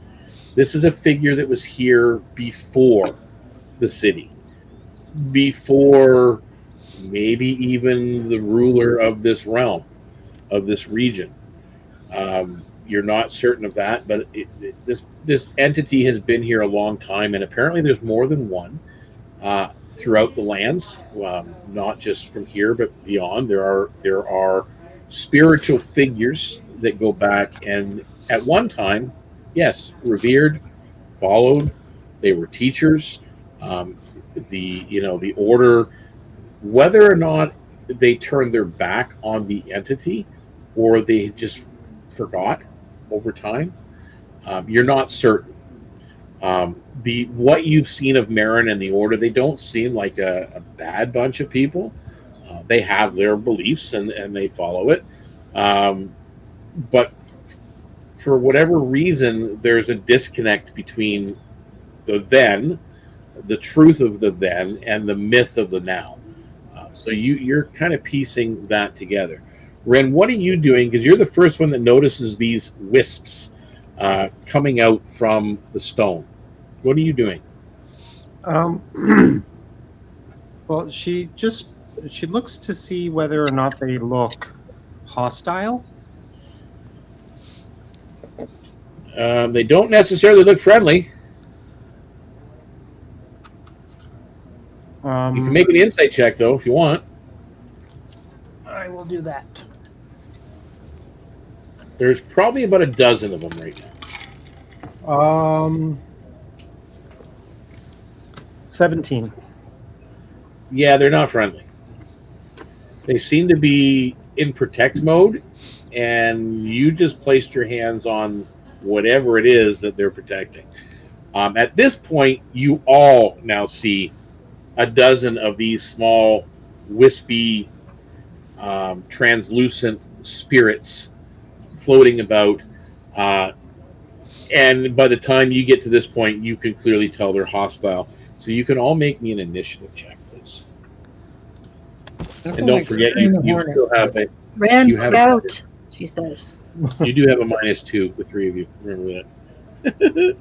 This is a figure that was here before the city, before maybe even the ruler of this realm, of this region. You're not certain of that, but this entity has been here a long time, and apparently there's more than one throughout the lands, not just from here but beyond. There are spiritual figures that go back, and at one time, yes, revered, followed. They were teachers. The order, whether or not they turned their back on the entity or they just forgot over time, you're not certain. What you've seen of Marin and the Order, they don't seem like a bad bunch of people. They have their beliefs and they follow it. But for whatever reason, there's a disconnect between the then, the truth of the then, and the myth of the now. So you're kind of piecing that together. Rynn, what are you doing? Because you're the first one that notices these wisps coming out from the stone. What are you doing? Well, she looks to see whether or not they look hostile. They don't necessarily look friendly. You can make an insight check, though, if you want. I will do that. There's probably about a dozen of them right now. 17. Yeah, they're not friendly. They seem to be in protect mode, and you just placed your hands on whatever it is that they're protecting. At this point, you all now see a dozen of these small, wispy, translucent spirits floating about. And by the time you get to this point, you can clearly tell they're hostile. So you can all make me an initiative check, please. And don't forget, you still have a... Rynn, look out, she says. You do have a -2, the three of you. Remember that.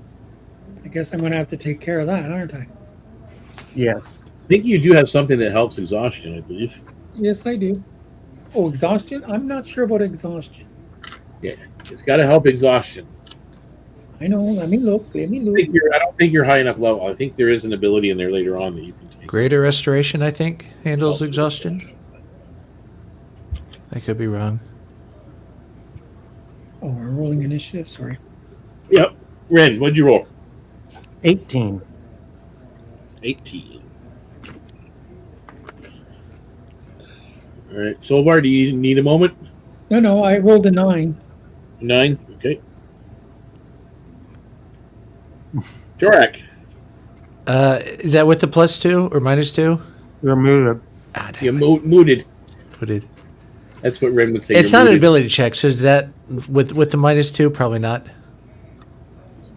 I guess I'm going to have to take care of that, aren't I? Yes. I think you do have something that helps exhaustion, I believe. Yes, I do. Oh, exhaustion? I'm not sure about exhaustion. Yeah, it's got to help exhaustion. I know. Let me look. I don't think you're high enough level. I think there is an ability in there later on that you can take. Greater Restoration, I think, handles exhaustion. I could be wrong. Oh, we're rolling initiative. Sorry. Yep. Rynn, what'd you roll? 18. 18. All right. Solvarr, do you need a moment? No, I rolled a 9. 9? Okay. Jorrack. Is that with the +2 or -2? You're muted. You're mooted. Muted. That's what Rynn would say. It's You're not an mooted. ability check, so is that with the -2? Probably not.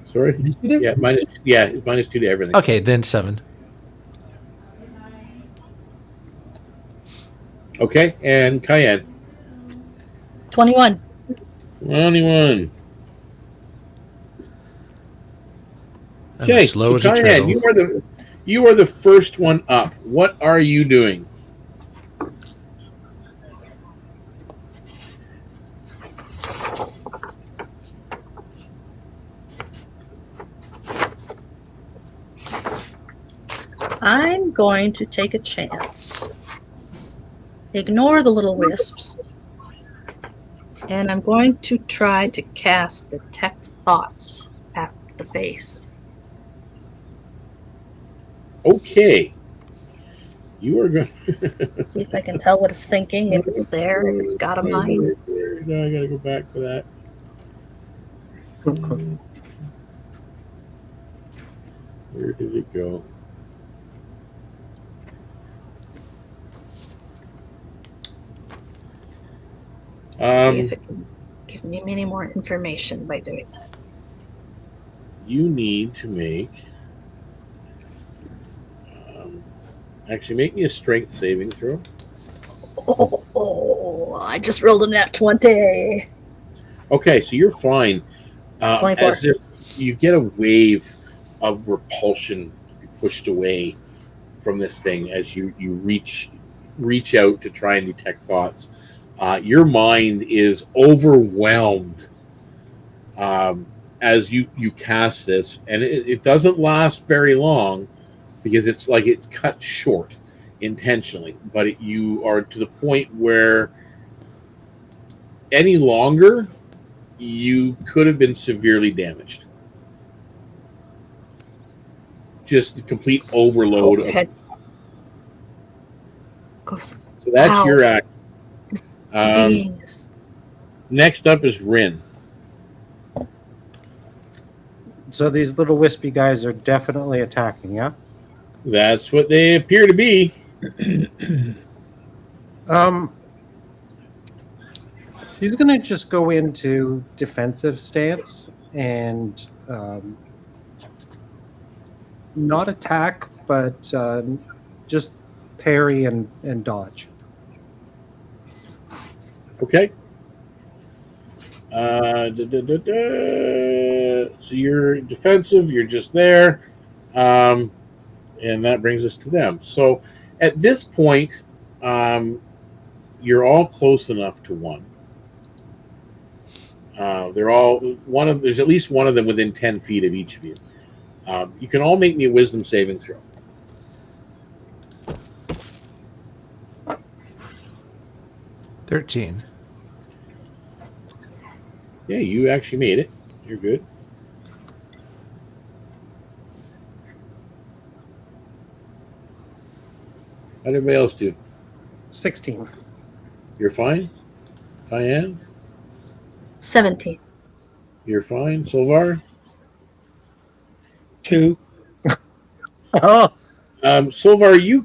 Sorry? Yeah, it's -2 to everything. Okay, then 7. Okay, and Kian. 21. 21. I'm Okay, as slow as a Kian, turtle. you are the first one up. What are you doing? I'm going to take a chance. Ignore the little wisps. And I'm going to try to cast Detect Thoughts at the face. Okay. You are going. See if I can tell what it's thinking, if it's there, if it's got a mind. No, I gotta go back for that. Where did it go? See if it can give me any more information by doing that. You need to make. Actually, make me a strength saving throw. Oh, I just rolled a nat 20. Okay, so you're fine. 24. As if you get a wave of repulsion pushed away from this thing as you reach out to try and detect thoughts. Your mind is overwhelmed as you cast this, and it doesn't last very long because it's like it's cut short intentionally, but you are to the point where any longer you could have been severely damaged. Just a complete overload of Head goes. So that's your act. Beings. Next up is Rynn. So these little wispy guys are definitely attacking, yeah? That's what they appear to be. He's going to just go into defensive stance and not attack, but just parry and dodge. Okay. So you're defensive. You're just there. And that brings us to them. So at this point, you're all close enough to one. They're all one of. There's at least one of them within 10 feet of each of you. You can all make me a wisdom saving throw. $13. Yeah, you actually made it. You're good. How did everybody else do? 16. You're fine? Diane? 17. You're fine? Solvarr? 2. Oh, Solvarr, you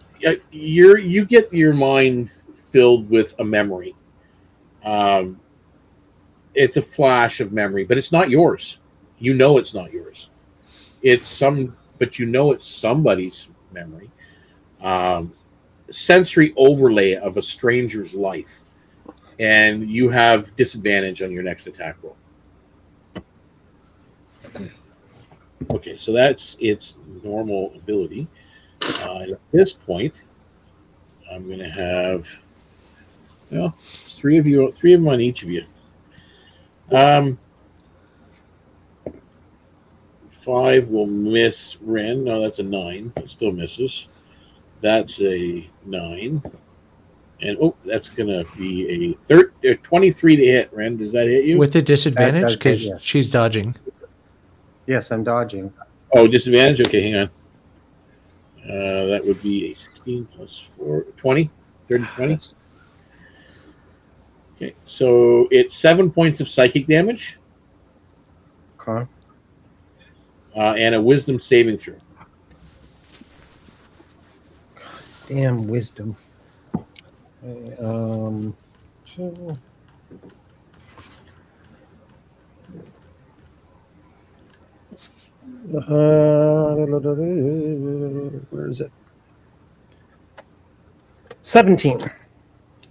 get your mind filled with a memory. It's a flash of memory, but it's not yours. You know it's not yours. But you know it's somebody's memory. Sensory overlay of a stranger's life, and you have disadvantage on your next attack roll. Okay, so that's its normal ability. At this point, I'm going to have three of them on each of you. 5 will miss Rynn. No, that's a 9. It still misses. That's a 9. And that's going to be a 23 to hit. Rynn, does that hit you? With the disadvantage That does, because yeah. she's dodging. yes, I'm dodging. Oh, disadvantage? Okay, hang on. That would be a 16 plus 4, 20. 30, 20. Okay, so it's 7 points of psychic damage Okay. and a wisdom saving throw. Damn wisdom. Where is it? 17.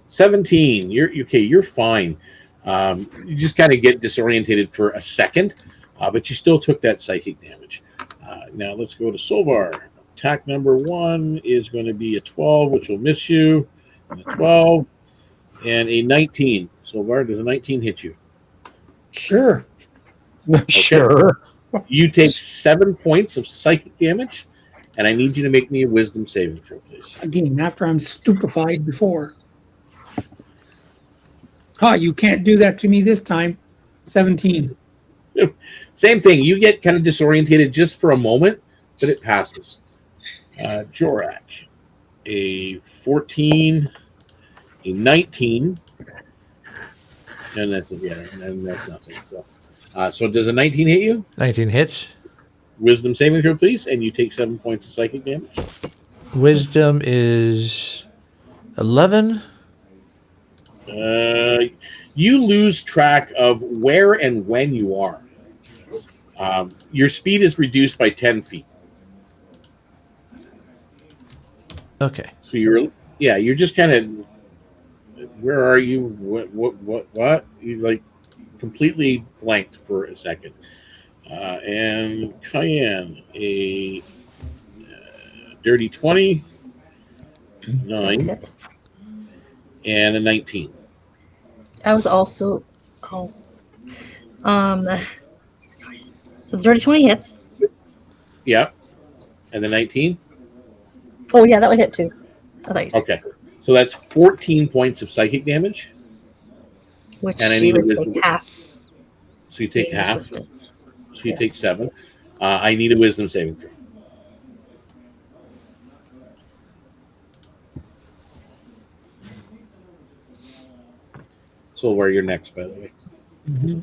17. You're okay. You're fine. You just kind of get disorientated for a second, but you still took that psychic damage. Now let's go to Solvarr. Attack number 1 is going to be a 12, which will miss you. And a 12 and a 19. Solvarr, does a 19 hit you? Sure. Sure. You take 7 points of psychic damage and I need you to make me a wisdom saving throw, please. Again, after I'm stupefied before. You can't do that to me this time. 17. Same thing. You get kind of disorientated just for a moment, but it passes. Jorrack, a 14, a 19, and that's nothing. So does a 19 hit you? 19 hits. Wisdom saving throw, please, and you take 7 points of psychic damage. Wisdom is 11. You lose track of where and when you are. Your speed is reduced by 10 feet. Okay. So you're just kind of, where are you? What? You like completely blanked for a second. And Kian, a dirty 20, 9, and a 19. I was also. Oh. So the dirty 20 hits. Yep. And the 19? Oh, yeah, that would hit too. I thought you said. Okay. So that's 14 points of psychic damage. Which And I you need a would wisdom. take half. So you take being half. resistant. So you take 7. I need a wisdom saving throw. Solvarr, you're next, by the way. Mm-hmm.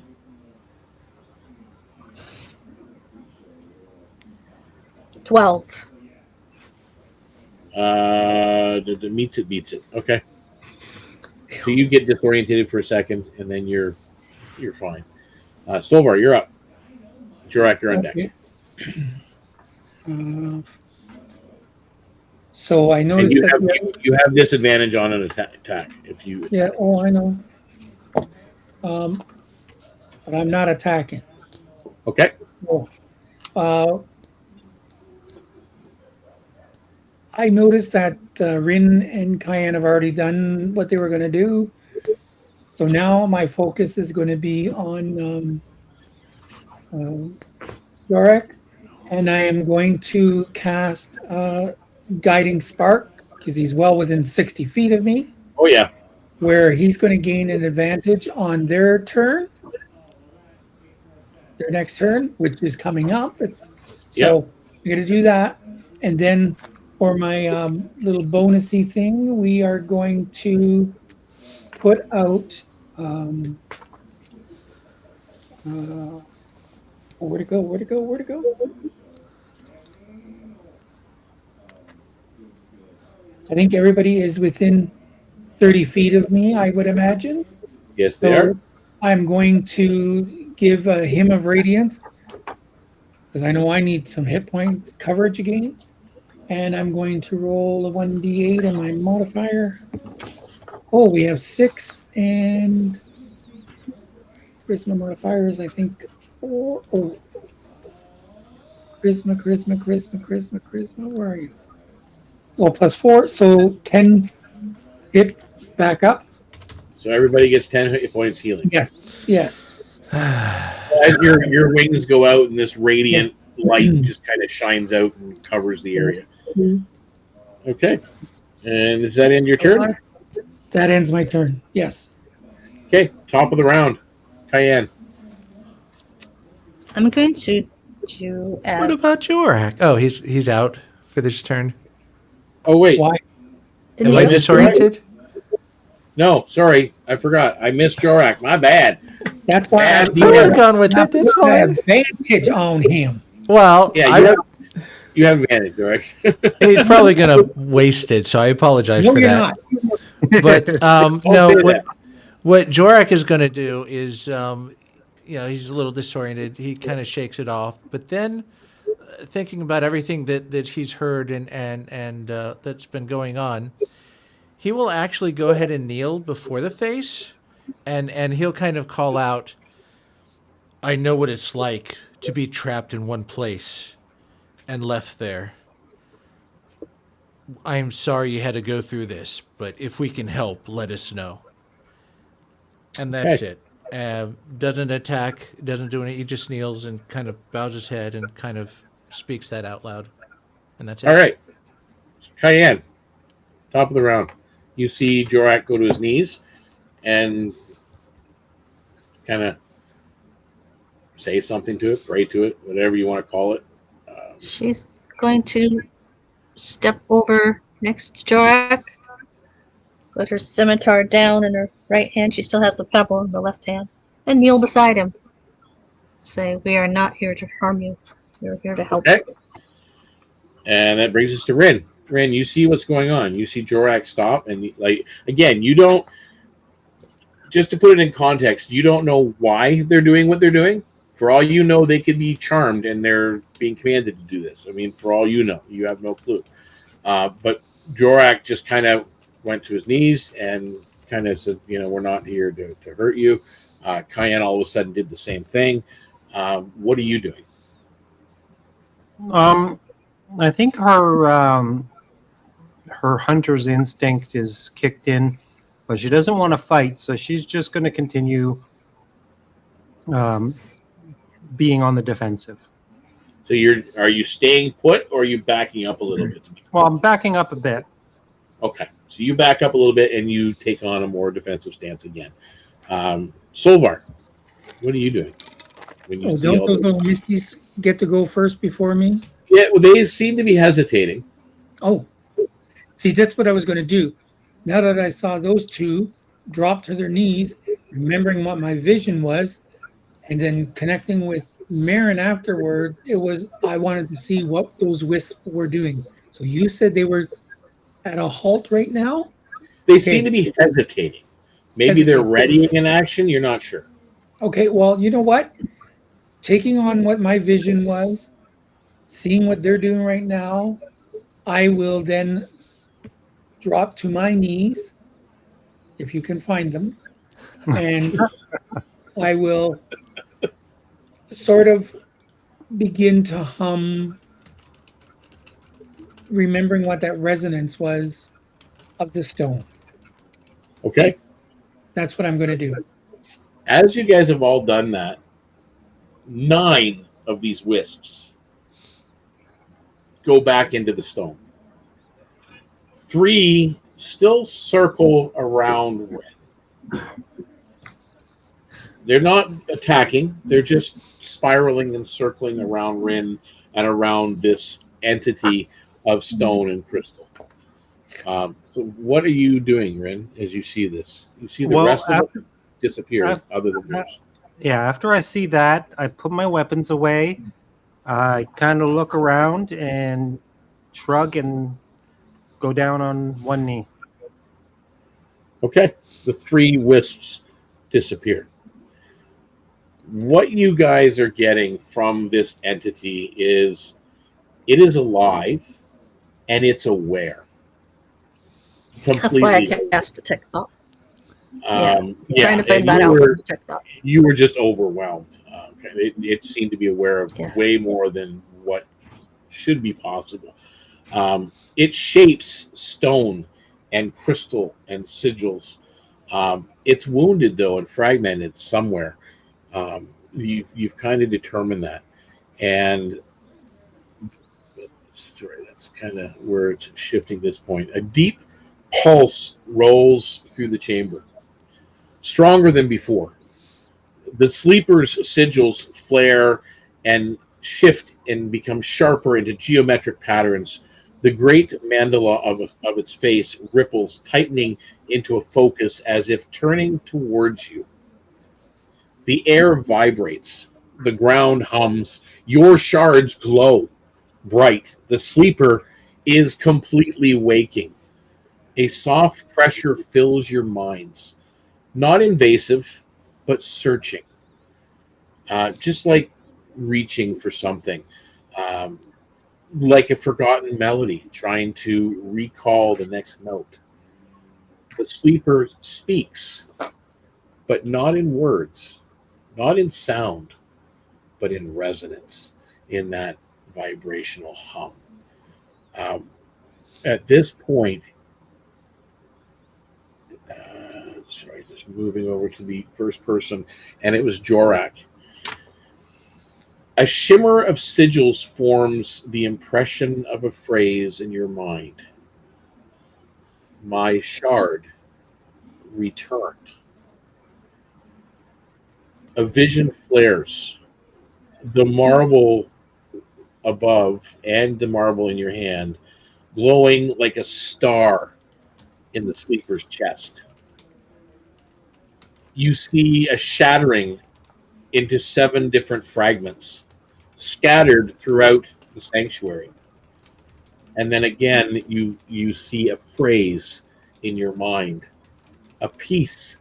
12. Meets it. Okay. So you get disorientated for a second, and then you're fine. Solvarr, you're up. Jorrack, you're on deck. So I And noticed you have disadvantage on an attack if you attack. Yeah, I know. But I'm not attacking. Okay. So, I noticed that Rynn and Kian have already done what they were going to do. So now my focus is going to be on Jorrack, and I am going to cast Guiding Spark because he's well within 60 feet of me. Oh, yeah. Where he's going to gain an advantage on their turn, their next turn, which is coming up. I'm going to do that, and then for my little bonusy thing, we are going to put out. Where'd it go? I think everybody is within 30 feet of me, I would imagine. Yes, they are. I'm going to give a Hymn of Radiance because I know I need some hit point coverage again. And I'm going to roll a 1d8 on my modifier. Oh, we have 6 and charisma modifiers, I think 4. Oh, charisma. Where are you? Oh, plus 4, so 10 hits back up. So everybody gets 10 hit points healing. Yes. As your wings go out and this radiant light just kind of shines out and covers the area. Okay. And does that end your turn? That ends my turn. Yes. Okay. Top of the round. Kian. I'm going to do as. What about Jorrack? Oh, he's out for this turn. Oh, wait. Why? Am I disoriented? No, sorry. I forgot. I missed Jorrack. My bad. That's why I would have gone with it. That's fine. Advantage on him. Well, yeah, you have advantage, right? He's probably going to waste it, so I apologize for that. Not. But no, what Jorrack is going to do is, he's a little disoriented. He kind of shakes it off, but then thinking about everything that he's heard and that's been going on, he will actually go ahead and kneel before the face, and he'll kind of call out, "I know what it's like to be trapped in one place and left there. I am sorry you had to go through this, but if we can help, let us know." And that's it. Doesn't attack, doesn't do anything. He just kneels and kind of bows his head and kind of speaks that out loud. And that's it. All right. Kian, top of the round. You see Jorrack go to his knees and kind of say something to it, pray to it, whatever you want to call it. She's going to step over next to Jorrack, put her scimitar down in her right hand. She still has the pebble in the left hand, and kneel beside him. Say, we are not here to harm you. We are here to help. Okay. And that brings us to Rynn. Rynn, you see what's going on. You see Jorrack stop, and like again, you don't. Just to put it in context, you don't know why they're doing what they're doing. For all you know, they could be charmed and they're being commanded to do this. I mean, for all you know, you have no clue. But Jorrack just kind of went to his knees and kind of said, we're not here to hurt you. Kian all of a sudden did the same thing. What are you doing? I think her hunter's instinct is kicked in, but she doesn't want to fight, so she's just going to continue being on the defensive. So are you staying put, or are you backing up a little bit? Well, I'm backing up a bit. Okay, so you back up a little bit and you take on a more defensive stance again. Solvarr, what are you doing? When you see don't those little misties get to go first before me? Yeah, well, they seem to be hesitating. Oh, see, that's what I was going to do. Now that I saw those two drop to their knees, remembering what my vision was, and then connecting with Marin afterwards, I wanted to see what those wisps were doing. So you said they were at a halt right now? They seem to be hesitating. Maybe they're readying an action. You're not sure. Okay, well, you know what? Taking on what my vision was, seeing what they're doing right now, I will then drop to my knees, if you can find them, and I will sort of begin to hum, remembering what that resonance was of the stone. Okay. That's what I'm going to do. As you guys have all done that, 9 of these wisps go back into the stone. 3 still circle around Rynn. They're not attacking. They're just spiraling and circling around Rynn and around this entity of stone and crystal. So what are you doing, Rynn, as you see this? You see the rest of it disappear, other than yours. Yeah, after I see that, I put my weapons away. I kind of look around and shrug and go down on one knee. Okay. The 3 wisps disappear. What you guys are getting from this entity is it is alive and it's aware. That's why I cast Detect Thoughts. Trying to find that out. Detect Thoughts. You were just overwhelmed. It seemed to be aware of way more than what should be possible. It shapes stone and crystal and sigils. It's wounded, though, and fragmented somewhere. You've kind of determined that. And sorry, that's kind of where it's shifting this point. A deep pulse rolls through the chamber, stronger than before. The sleeper's sigils flare and shift and become sharper into geometric patterns. The great mandala of its face ripples, tightening into a focus as if turning towards you. The air vibrates. The ground hums. Your shards glow bright. The sleeper is completely waking. A soft pressure fills your minds. Not invasive, but searching. Just like reaching for something. Like a forgotten melody, trying to recall the next note. The sleeper speaks, but not in words, not in sound, but in resonance, in that vibrational hum. At this point, just moving over to the first person, and it was Jorrack. A shimmer of sigils forms the impression of a phrase in your mind. My shard returned. A vision flares. The marble above and the marble in your hand glowing like a star in the sleeper's chest. You see a shattering into 7 different fragments scattered throughout the sanctuary. And then again, you see a phrase in your mind. A piece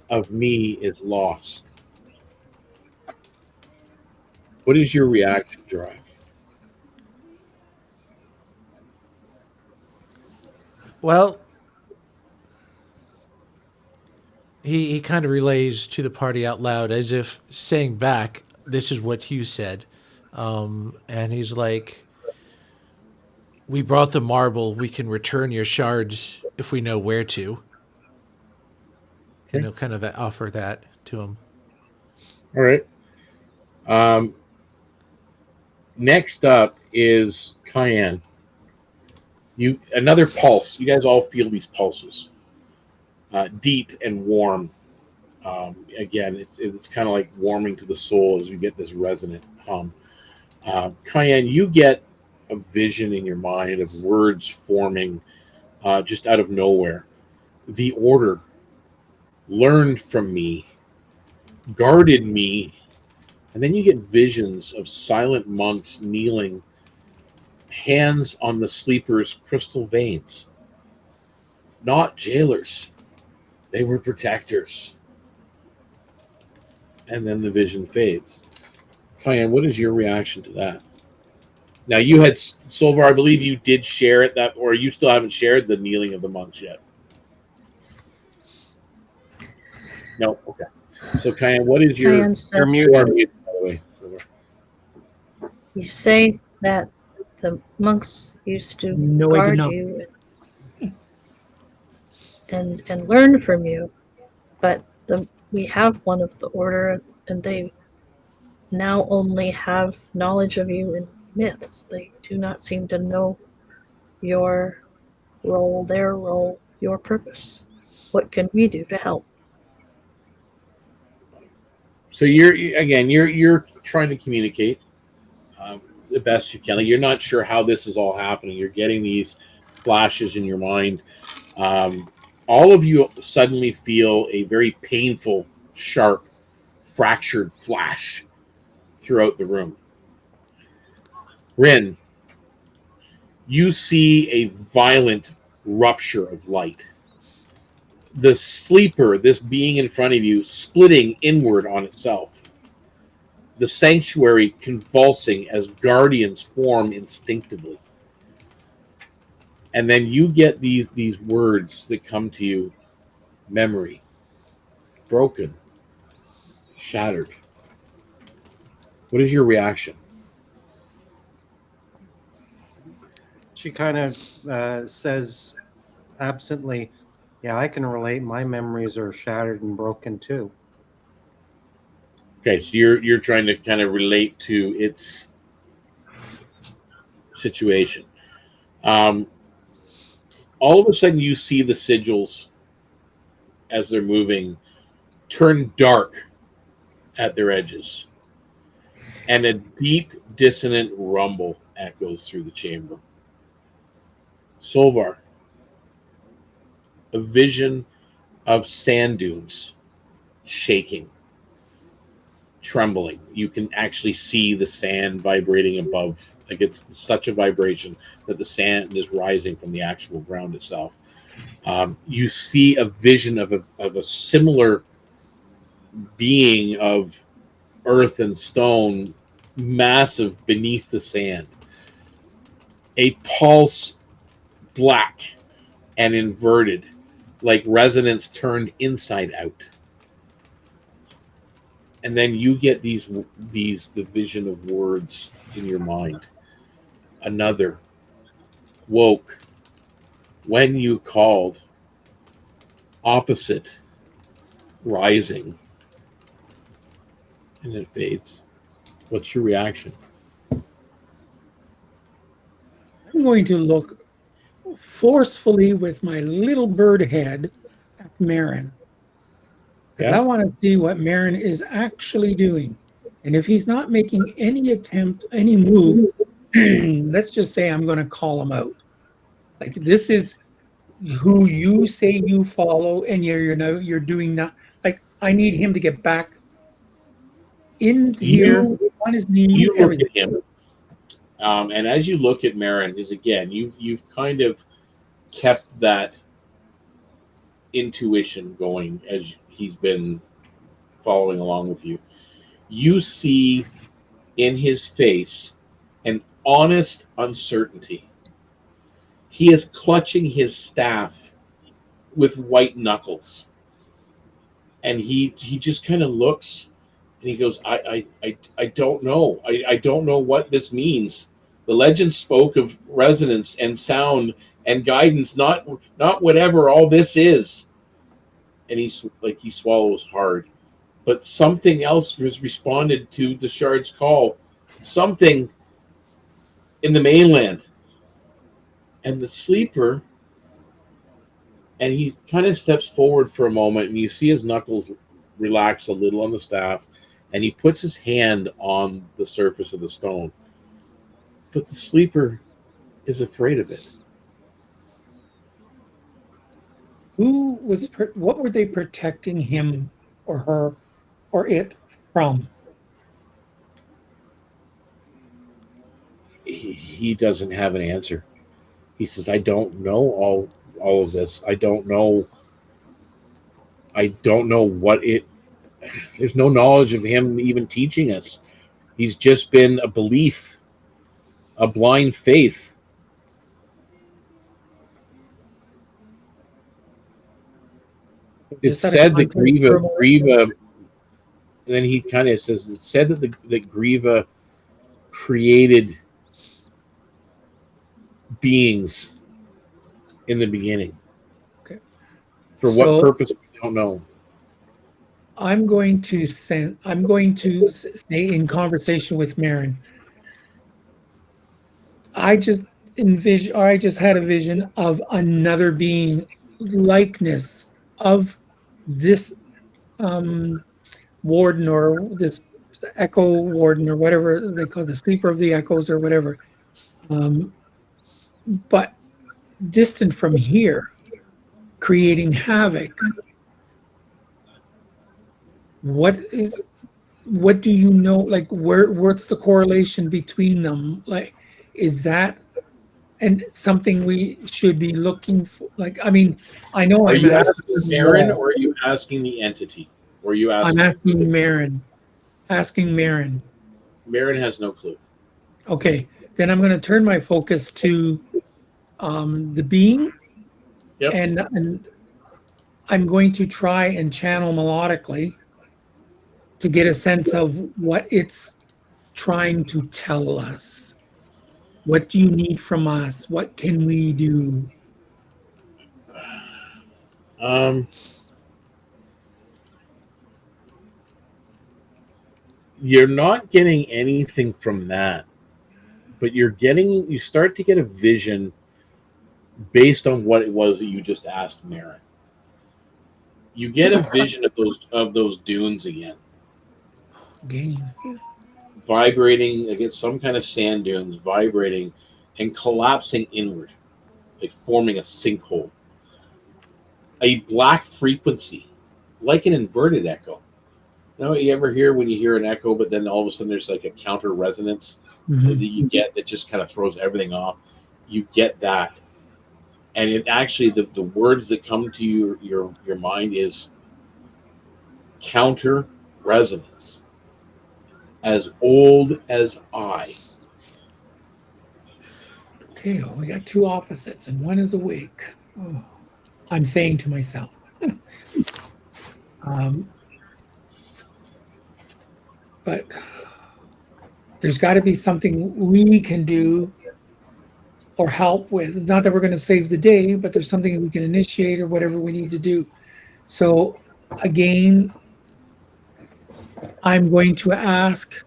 of me is lost. What is your reaction, Jorrack? Well, he kind of relays to the party out loud as if saying back, this is what you said. And he's like, we brought the marble. We can return your shards if we know where to. And he'll kind of offer that to him. All right. Next up is Kian. Another pulse. You guys all feel these pulses, deep and warm. Again, it's kind of like warming to the soul as you get this resonant hum. Kian, you get a vision in your mind of words forming just out of nowhere. The order learned from me, guarded me, and then you get visions of silent monks kneeling, hands on the sleeper's crystal veins. Not jailers. They were protectors. And then the vision fades. Kian, what is your reaction to that? Now, you had, Solvarr, I believe you did share it, or you still haven't shared the kneeling of the monks yet. No? Okay. So, Kian, what is your... Kian says, by the way. you say that the monks used to No, I did guard not. you and learn from you, but we have one of the order, and they now only have knowledge of you in myths. They do not seem to know your role, their role, your purpose. What can we do to help? So you're trying to communicate the best you can. Like, you're not sure how this is all happening. You're getting these flashes in your mind. All of you suddenly feel a very painful, sharp, fractured flash throughout the room. Rynn, you see a violent rupture of light. The sleeper, this being in front of you, splitting inward on itself. The sanctuary convulsing as guardians form instinctively. And then you get these words that come to you. Memory. Broken. Shattered. What is your reaction? She kind of says absently, yeah, I can relate. My memories are shattered and broken too. Okay, so you're trying to kind of relate to its situation. All of a sudden, you see the sigils as they're moving turn dark at their edges, and a deep, dissonant rumble echoes through the chamber. Solvarr, a vision of sand dunes shaking, trembling. You can actually see the sand vibrating above. Like, it's such a vibration that the sand is rising from the actual ground itself. You see a vision of a similar being of earth and stone, massive beneath the sand. A pulse, black and inverted, like resonance turned inside out. And then you get the vision of words in your mind. Another woke when you called, opposite rising, and it fades. What's your reaction? I'm going to look forcefully with my little bird head at Marin. Because Yeah. I want to see what Marin is actually doing. And if he's not making any attempt, any move, let's just say I'm going to call him out. Like, this is who you say you follow, and you're doing not. Like, I need him to get back into here on his knees. You look Everything. at him, and as you look at Marin, is again you've kind of kept that intuition going as he's been following along with you. You see in his face an honest uncertainty. He is clutching his staff with white knuckles, and he just kind of looks and he goes, I don't know. I don't know what this means. The legend spoke of resonance and sound and guidance, not whatever all this is. And he swallows hard. But something else has responded to the Shard's call. Something in the mainland. And the sleeper, and he kind of steps forward for a moment, and you see his knuckles relax a little on the staff, and he puts his hand on the surface of the stone. But the sleeper is afraid of it. What were they protecting him or her or it from? He doesn't have an answer. He says, I don't know all of this. I don't know what it. There's no knowledge of him even teaching us. He's just been a belief, a blind faith. It's said that Grieva, and then he kind of says, it's said that that Grieva created beings in the beginning. Okay. For what purpose, we don't know. I'm going to say in conversation with Marin, I just had a vision of another being, likeness of this warden, or this echo warden, or whatever they call the sleeper of the echoes, or whatever, but distant from here, creating havoc. What do you know? Like, what's the correlation between them? Like, is that and something we should be looking for? Like, I mean, I know Are you asking Marin, or are you asking the entity? Or are you asking? I'm asking Marin. Asking Marin. Marin has no clue. Okay, then I'm going to turn my focus to the being. Yep. And I'm going to try and channel melodically to get a sense of what it's trying to tell us. What do you need from us? What can we do? You're not getting anything from that, but you start to get a vision based on what it was that you just asked Marin. You get a vision of those dunes again. Vibrating against some kind of sand dunes, vibrating and collapsing inward, like forming a sinkhole. A black frequency, like an inverted echo. You know, you ever hear when you hear an echo, but then all of a sudden there's like a counter resonance that you get that just kind of throws everything off. You get that. And it actually, the words that come to your mind is counter resonance. As old as I. Okay, well, we got two opposites, and one is awake. Oh, I'm saying to myself. But there's got to be something we can do or help with. Not that we're going to save the day, but there's something we can initiate or whatever we need to do. So again, I'm going to ask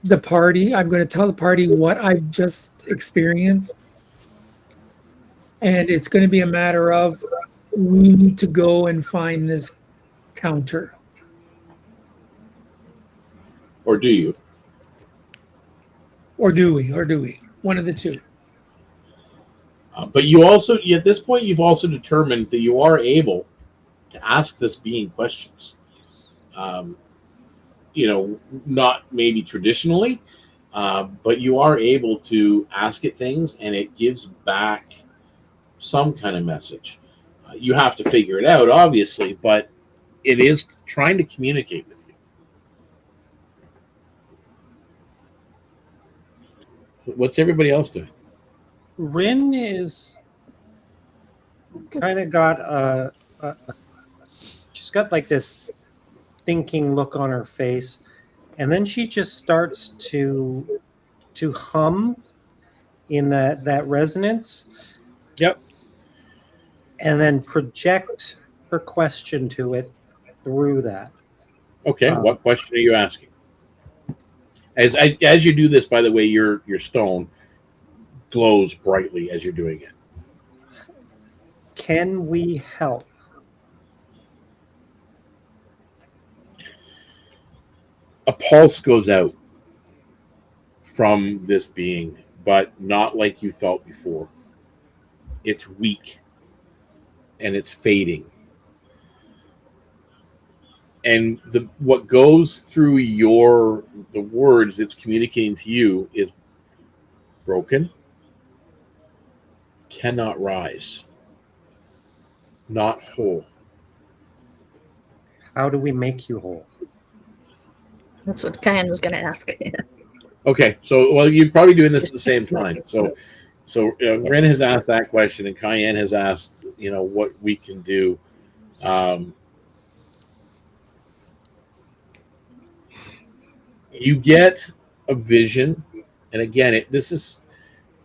the party. I'm going to tell the party what I've just experienced. And it's going to be a matter of we need to go and find this counter. Or do you? Or do we? One of the two. But you also, at this point, you've also determined that you are able to ask this being questions. Not maybe traditionally, but you are able to ask it things, and it gives back some kind of message. You have to figure it out, obviously, but it is trying to communicate with you. What's everybody else doing? Rynn is kind of got she's got like this thinking look on her face, and then she just starts to hum in that resonance. Yep. And then project her question to it through that. Okay, what question are you asking? As you do this, by the way, your stone glows brightly as you're doing it. Can we help? A pulse goes out from this being, but not like you felt before. It's weak and it's fading. And what goes through the words it's communicating to you is broken, cannot rise, not whole. How do we make you whole? That's what Kian was going to ask. Okay, so you're probably doing this at the same time. So Yes. Rynn has asked that question, and Kian has asked, what we can do. You get a vision, and again,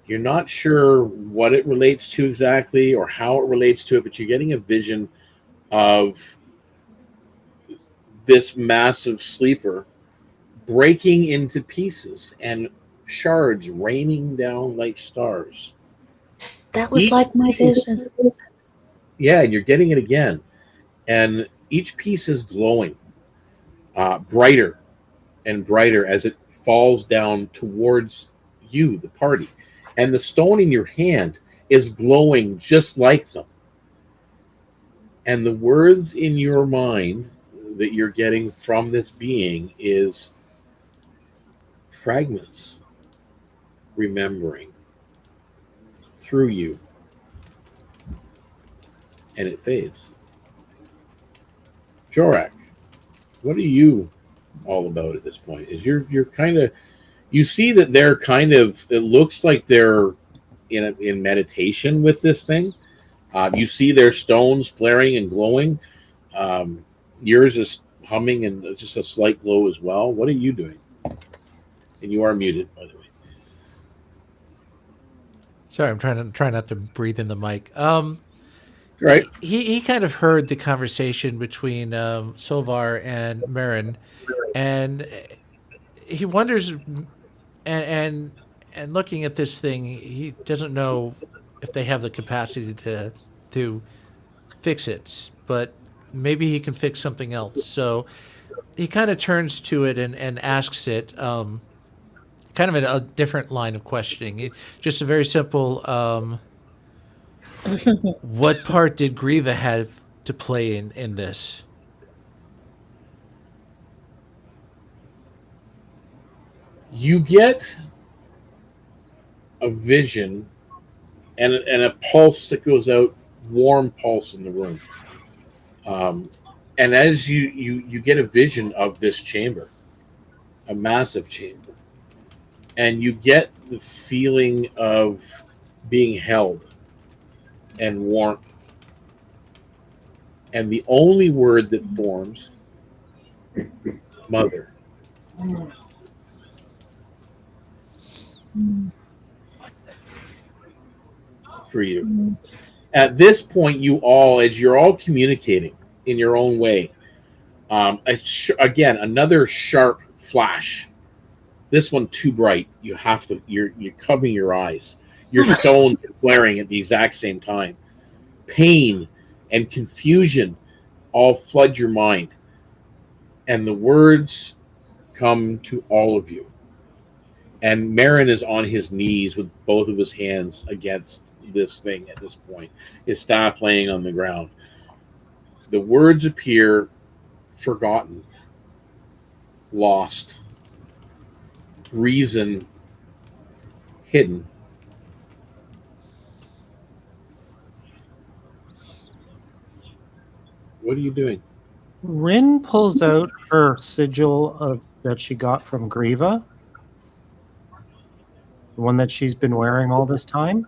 you're not sure what it relates to exactly or how it relates to it, but you're getting a vision of this massive sleeper breaking into pieces and shards raining down like stars. That was like my vision. Yeah, and you're getting it again. And each piece is glowing brighter and brighter as it falls down towards you, the party. And the stone in your hand is glowing just like them. And the words in your mind that you're getting from this being is fragments, remembering through you, and it fades. Jorrack, what are you all about at this point? Is you're kind of, you see that they're kind of, it looks like they're in meditation with this thing. You see their stones flaring and glowing. Yours is humming and just a slight glow as well. What are you doing? And you are muted, by the way. Sorry, I'm trying not to breathe in the mic. Right. He kind of heard the conversation between Solvarr and Rynn, and he wonders, and looking at this thing, he doesn't know if they have the capacity to fix it, but maybe he can fix something else. So he kind of turns to it and asks it, kind of a different line of questioning. Just a very simple, what part did Grieva have to play in this? You get a vision and a pulse that goes out, warm pulse in the room. And as you get a vision of this chamber, a massive chamber, and you get the feeling of being held and warmth. And the only word that forms, mother. For you. At this point, as you're all communicating in your own way, again, another sharp flash This one too bright. You have to. You're covering your eyes. Your stones are flaring at the exact same time. Pain and confusion all flood your mind, and the words come to all of you. And Marin is on his knees with both of his hands against this thing at this point, his staff laying on the ground. The words appear forgotten, lost, reason hidden. What are you doing? Rynn pulls out her sigil that she got from Grieva, the one that she's been wearing all this time.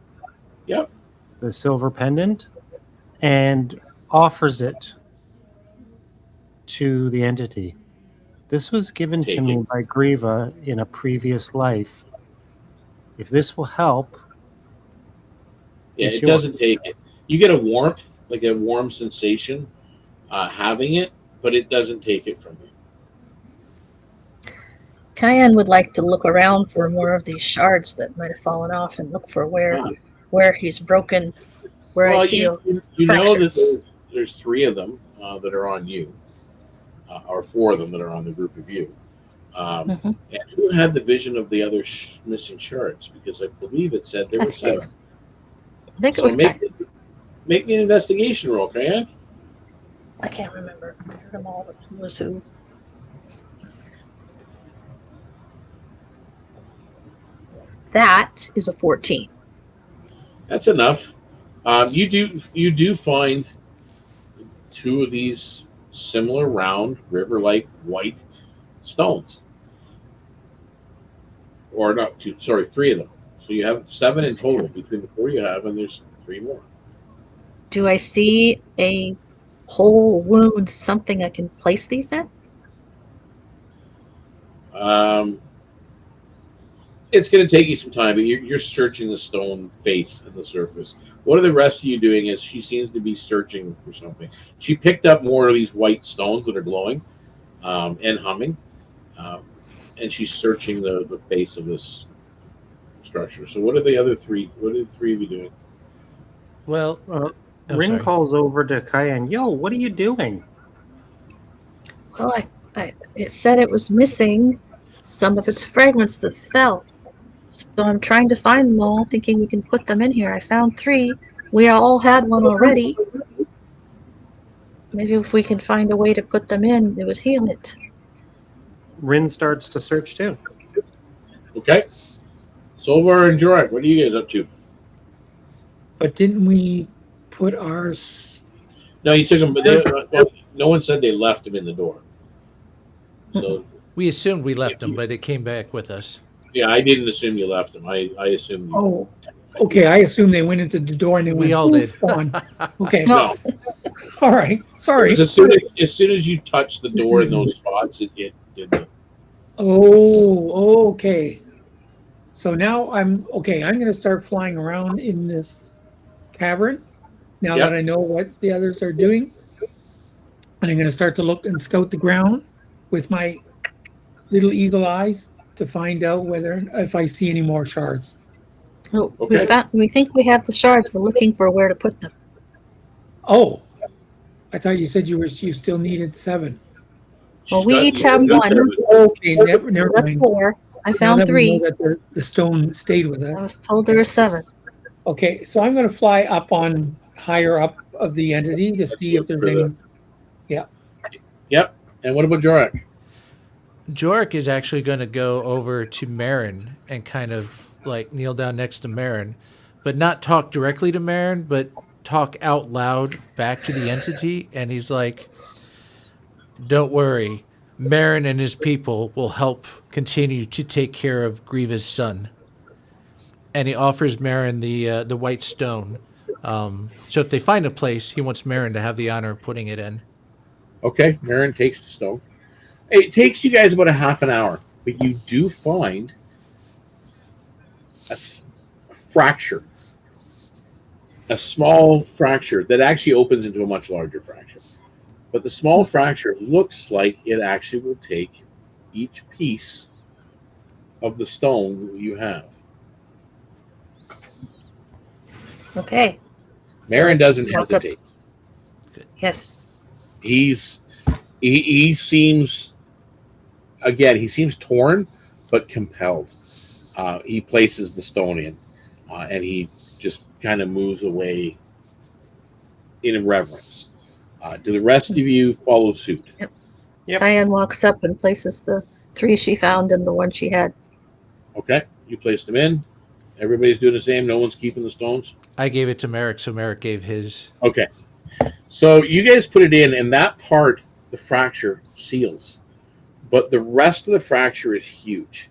Yep. The silver pendant, and offers it to the entity. This was given Take to me it. by Grieva in a previous life. If this will help, Yeah, it's it yours. doesn't take it. You get a warmth, like a warm sensation, having it, but it doesn't take it from you. Kian would like to look around for more of these shards that might have fallen off and look for where he's broken, where I Well, see you know fracture. that there's 3 of them that are on you, or 4 of them that are on the group of you. And who had the vision of the other missing shards? Because I believe it said there I were think 7. I think it So was Kian. make me an investigation roll, Kian. I can't remember. I heard them all, but who was who? That is a 14. That's enough. You do find 2 of these similar round river-like white stones, or not 2. Sorry, 3 of them. So you have 7 in total between the 4 you have, and there's 3 more. Do I see a hole, wound, something I can place these in? It's going to take you some time, but you're searching the stone face and the surface. What are the rest of you doing? Is she seems to be searching for something. She picked up more of these white stones that are glowing and humming, and she's searching the face of this structure. So what are the other 3? What are the 3 of you doing? Well, Rynn sorry. calls over to Kian. Yo, what are you doing? Well, it said it was missing some of its fragments that fell. So I'm trying to find them all, thinking we can put them in here. I found 3. We all had one already. Maybe if we can find a way to put them in, it would heal it. Rynn starts to search too. Okay. Solvarr and Jorrack, what are you guys up to? But didn't we put ours? No, you took them, but no one said they left them in the door. So We assumed we left them, but it came back with us. yeah, I didn't assume you left them. I assumed you. Oh, okay. I assume they went into the door and they We went. all did. On. Okay. No. All right. Sorry. As soon as you touch the door in those spots, it did the. Oh, okay. So now I'm okay. I'm going to start flying around in this cavern now Yep. that I know what the others are doing. And I'm going to start to look and scout the ground with my little eagle eyes to find out if I see any more shards. Oh, Okay. we think we have the shards. We're looking for where to put them. Oh, I thought you said you still needed 7. Well, we each have Just 1. everything. Okay, never That's mind. 4. I Now found that we 3. know that the stone stayed with I us. was told there were 7. Okay, so I'm going to fly up on higher up of the entity to see if there's any. Yep. And what about Jorrack? Jorrack is actually going to go over to Marin and kind of like kneel down next to Marin, but not talk directly to Marin, but talk out loud back to the entity. And he's like, "Don't worry, Marin and his people will help continue to take care of Grieva's son." And he offers Marin the white stone. So if they find a place, he wants Marin to have the honor of putting it in. Okay, Marin takes the stone. It takes you guys about a half an hour, but you do find a fracture, a small fracture that actually opens into a much larger fracture. But the small fracture looks like it actually will take each piece of the stone you have. Okay. So Marin doesn't walk up- hesitate. Yes. He seems, again, he seems torn but compelled. He places the stone in, and he just kind of moves away in reverence. Do the rest of you follow suit? Yep. Kian walks up and places the 3 she found in the one she had. Okay, you place them in. Everybody's doing the same. No one's keeping the stones. I gave it to Merrick, so Merrick gave his. Okay, so you guys put it in, and that part, the fracture seals, but the rest of the fracture is huge.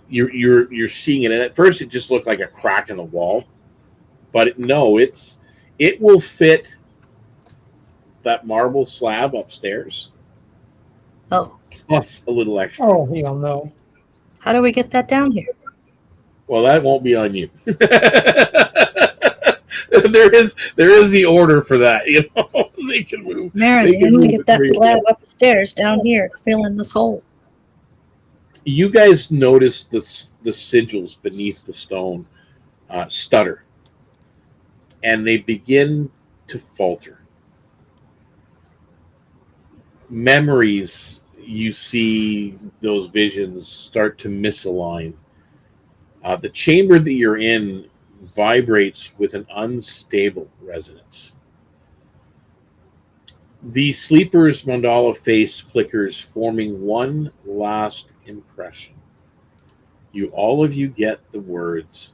You're seeing it, and at first it just looked like a crack in the wall, but it will fit that marble slab upstairs, Oh. plus a little extra. Oh, hell no. How do we get that down here? Well, that won't be on you. there is the order for that. You know, they can move. Marin, they we can have to move get it that very slab well. upstairs down here to fill in this hole. You guys notice the sigils beneath the stone stutter, and they begin to falter. Memories, you see those visions start to misalign. The chamber that you're in vibrates with an unstable resonance. The sleeper's mandala face flickers, forming one last impression. All of you get the words,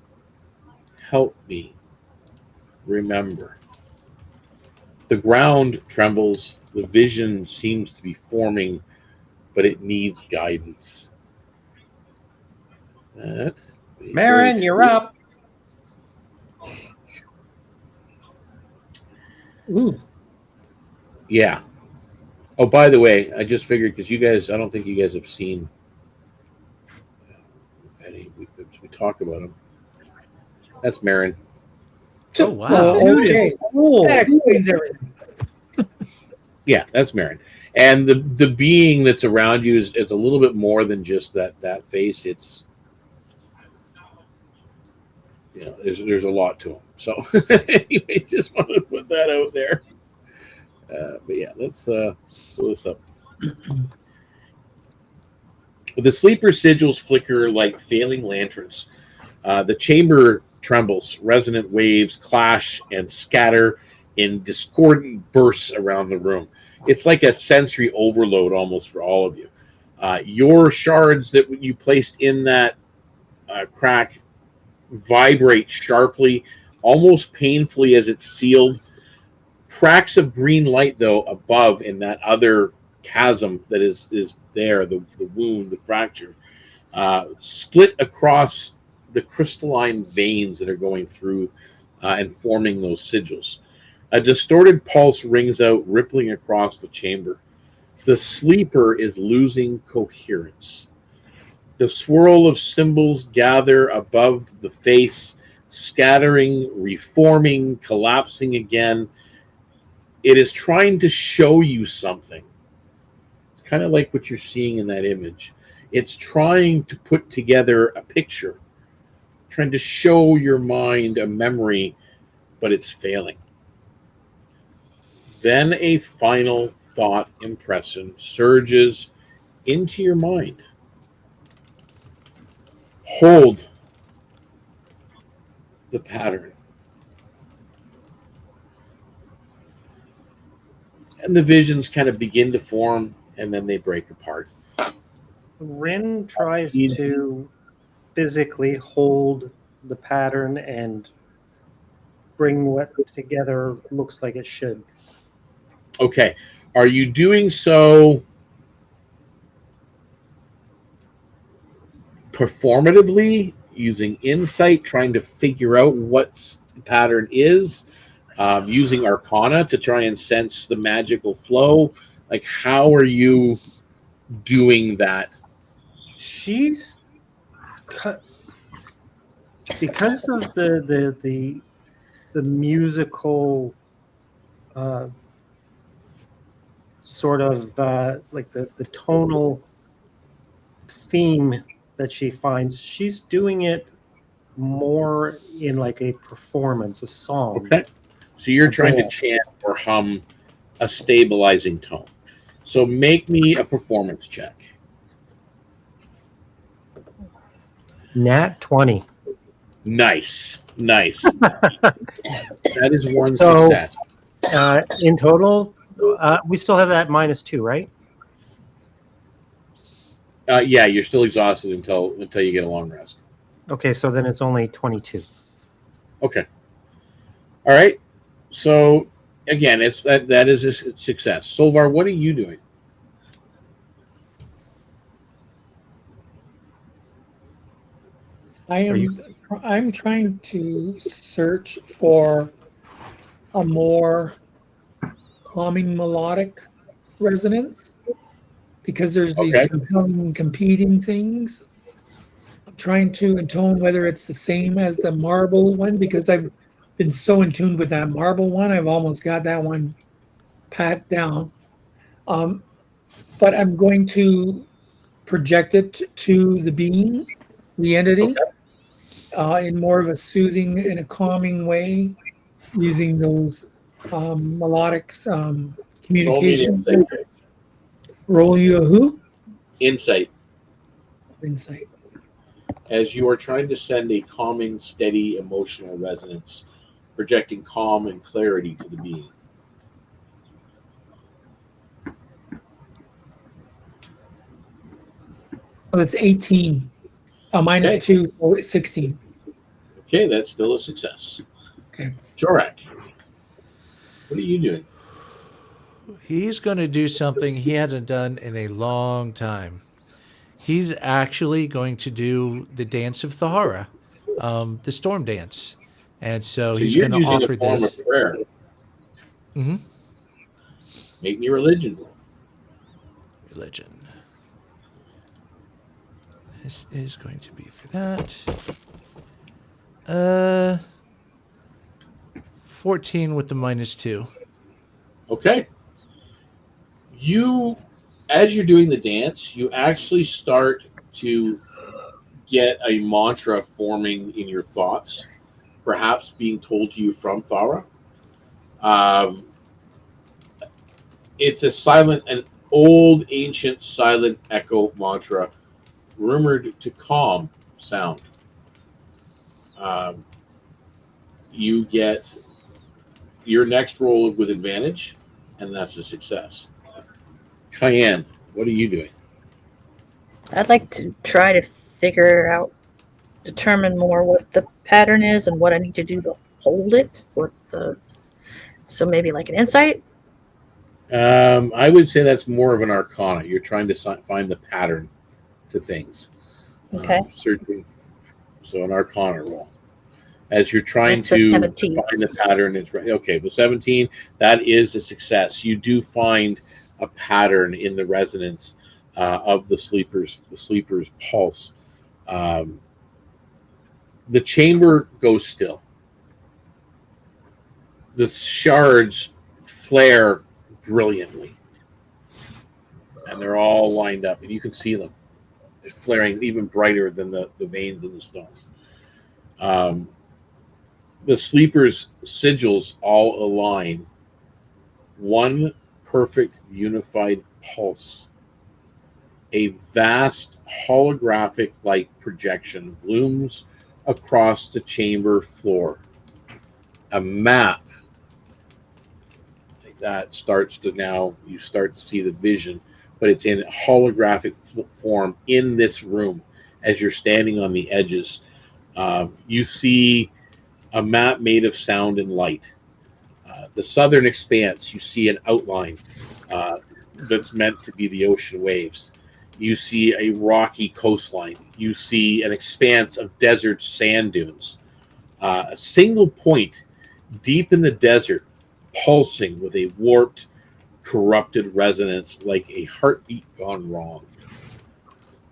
"Help me remember." The ground trembles. The vision seems to be forming, but it needs guidance. Marin, you're up. Ooh. Yeah. Oh, by the way, I just figured because I don't think you guys have seen any. We talk about him. That's Marin. Oh, wow. Okay. Cool. That explains everything. Yeah, that's Marin. And the being that's around you is a little bit more than just that face. It's, there's a lot to him. So anyway, just want to put that out there. But yeah, let's pull this up. The sleeper sigils flicker like failing lanterns. The chamber trembles. Resonant waves clash and scatter in discordant bursts around the room. It's like a sensory overload almost for all of you. Your shards that you placed in that crack vibrate sharply, almost painfully as it's sealed. Cracks of green light, though, above in that other chasm that is there, the wound, the fracture, split across the crystalline veins that are going through and forming those sigils. A distorted pulse rings out, rippling across the chamber. The sleeper is losing coherence. The swirl of symbols gather above the face, scattering, reforming, collapsing again. It is trying to show you something. It's kind of like what you're seeing in that image. It's trying to put together a picture, trying to show your mind a memory, but it's failing. Then a final thought impression surges into your mind. Hold the pattern. And the visions kind of begin to form, and then they break apart. Rynn tries to physically hold the pattern and bring what together looks like it should. Okay. Are you doing so performatively, using insight, trying to figure out what the pattern is, using Arcana to try and sense the magical flow? Like, how are you doing that? She's because of the musical sort of like the tonal theme that she finds, she's doing it more in like a performance, a song. Okay. So you're A trying to goal. chant or hum a stabilizing tone. So make me a performance check. Nat 20. Nice. That is one So- success. In total, we still have that -2, right? Yeah, you're still exhausted until you get a long rest. Okay, so then it's only 22. Okay. All right. So again, that is a success. Solvarr, what are you doing? I'm trying to search for a more calming melodic resonance because there's these Okay. compelling competing things. I'm trying to intone whether it's the same as the marble one because I've been so in tune with that marble one. I've almost got that one pat down. But I'm going to project it to the being, the entity, in more of a soothing and a calming way, using those melodic communication. Roll me an insight check. Roll you a who? Insight. Insight. As you are trying to send a calming, steady emotional resonance, projecting calm and clarity to the being. Well, it's 18. Minus Okay. 2, so it's 16. Okay, that's still a success. Okay. Jorrack, what are you doing? He's going to do something he hasn't done in a long time. He's actually going to do the Dance of Thahara, the storm dance. And so he's you're going to using offer a form this. of prayer. Mm-hmm. Make me religion. Religion. This is going to be for that. 14 with the -2. Okay. As you're doing the dance, you actually start to get a mantra forming in your thoughts, perhaps being told to you from Thara. It's an old, ancient, silent echo mantra, rumored to calm sound. You get your next roll with advantage, and that's a success. Kian, what are you doing? I'd like to try to determine more what the pattern is and what I need to do to hold it. So maybe like an insight. I would say that's more of an arcana. You're trying to find the pattern to things. Okay. Searching. So an arcana roll. As you're trying That's a to 17. find the pattern, it's right. Okay, but 17, that is a success. You do find a pattern in the resonance of the sleeper's pulse. The chamber goes still. The shards flare brilliantly, and they're all lined up, and you can see them. They're flaring even brighter than the veins in the stone. The sleeper's sigils all align. One perfect unified pulse. A vast holographic light projection blooms across the chamber floor. A map like that starts to now, you start to see the vision, but it's in holographic form in this room as you're standing on the edges. You see a map made of sound and light. The southern expanse, you see an outline that's meant to be the ocean waves. You see a rocky coastline. You see an expanse of desert sand dunes. A single point deep in the desert, pulsing with a warped, corrupted resonance like a heartbeat gone wrong.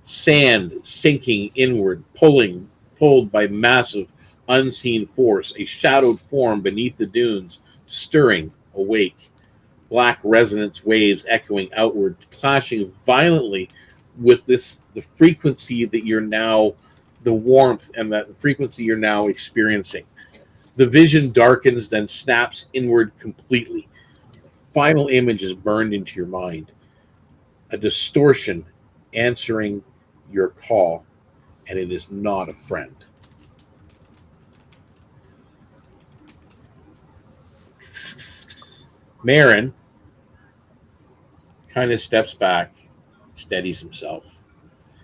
Sand sinking inward, pulled by massive unseen force, a shadowed form beneath the dunes, stirring, awake. Black resonance waves echoing outward, clashing violently with the frequency that you're now, the warmth and that frequency you're now experiencing. The vision darkens, then snaps inward completely. The final image is burned into your mind. A distortion answering your call, and it is not a friend. Marin kind of steps back, steadies himself.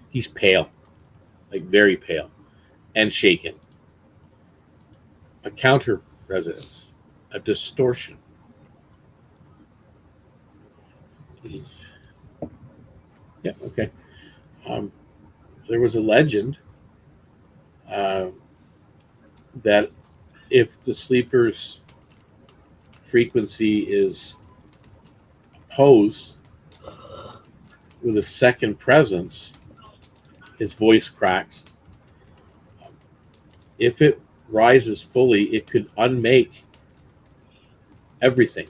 He's pale, like very pale, and shaken. A counter resonance, a distortion. Yeah, okay. There was a legend that if the sleeper's frequency is opposed with a second presence, his voice cracks. If it rises fully, it could unmake everything.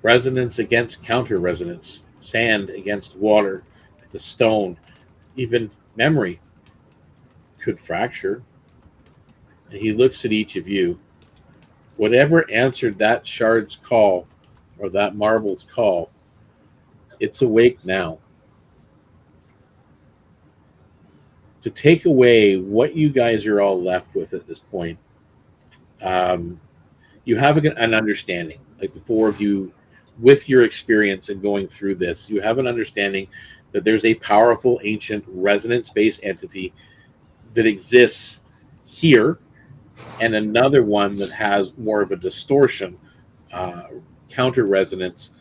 Resonance against counter resonance, sand against water, the stone, even memory could fracture. And he looks at each of you. Whatever answered that shard's call or that marble's call, it's awake now. To take away what you guys are all left with at this point, you have an understanding, like the four of you, with your experience in going through this, you have an understanding that there's a powerful ancient resonance-based entity that exists here, and another one that has more of a distortion, counter resonance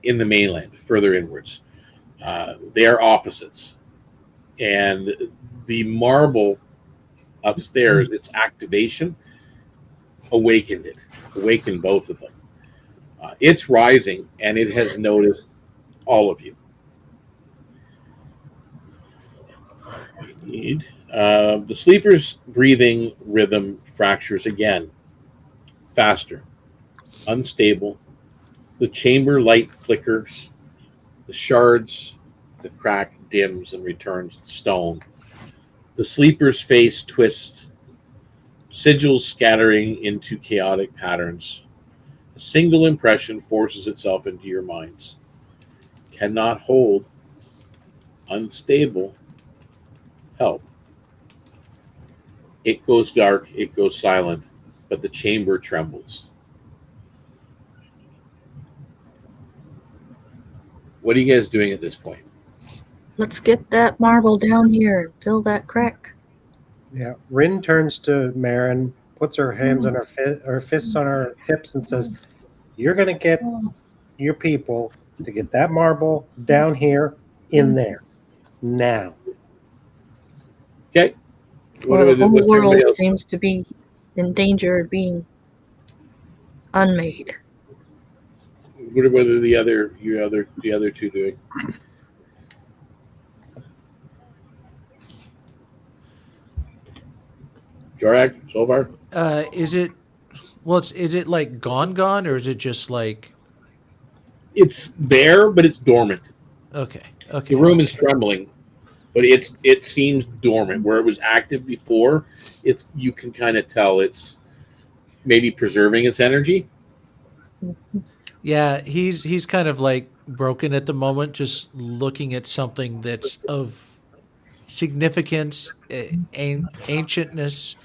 in the mainland, further inwards. They are opposites. And the marble upstairs, its activation awakened both of them. It's rising, and it has noticed all of you. The sleeper's breathing rhythm fractures again, faster, unstable. The chamber light flickers, the shards, the crack dims and returns to stone. The sleeper's face twists, sigils scattering into chaotic patterns. A single impression forces itself into your minds. Cannot hold, unstable, help. It goes dark, it goes silent, but the chamber trembles. What are you guys doing at this point? Let's get that marble down here and fill that crack. Yeah. Rynn turns to Marin, puts her hands on her fists on her hips, and says, "You're going to get your people to get that marble down here in there now." Okay. Or the whole world seems to be in danger of being unmade. What are the other two doing? Jorrack, Solvarr? Is it like gone, or is it just like? It's there, but it's dormant. Okay. The room is trembling, but it seems dormant. Where it was active before, you can kind of tell it's maybe preserving its energy. Yeah, he's kind of like broken at the moment, just looking at something that's of significance, ancientness,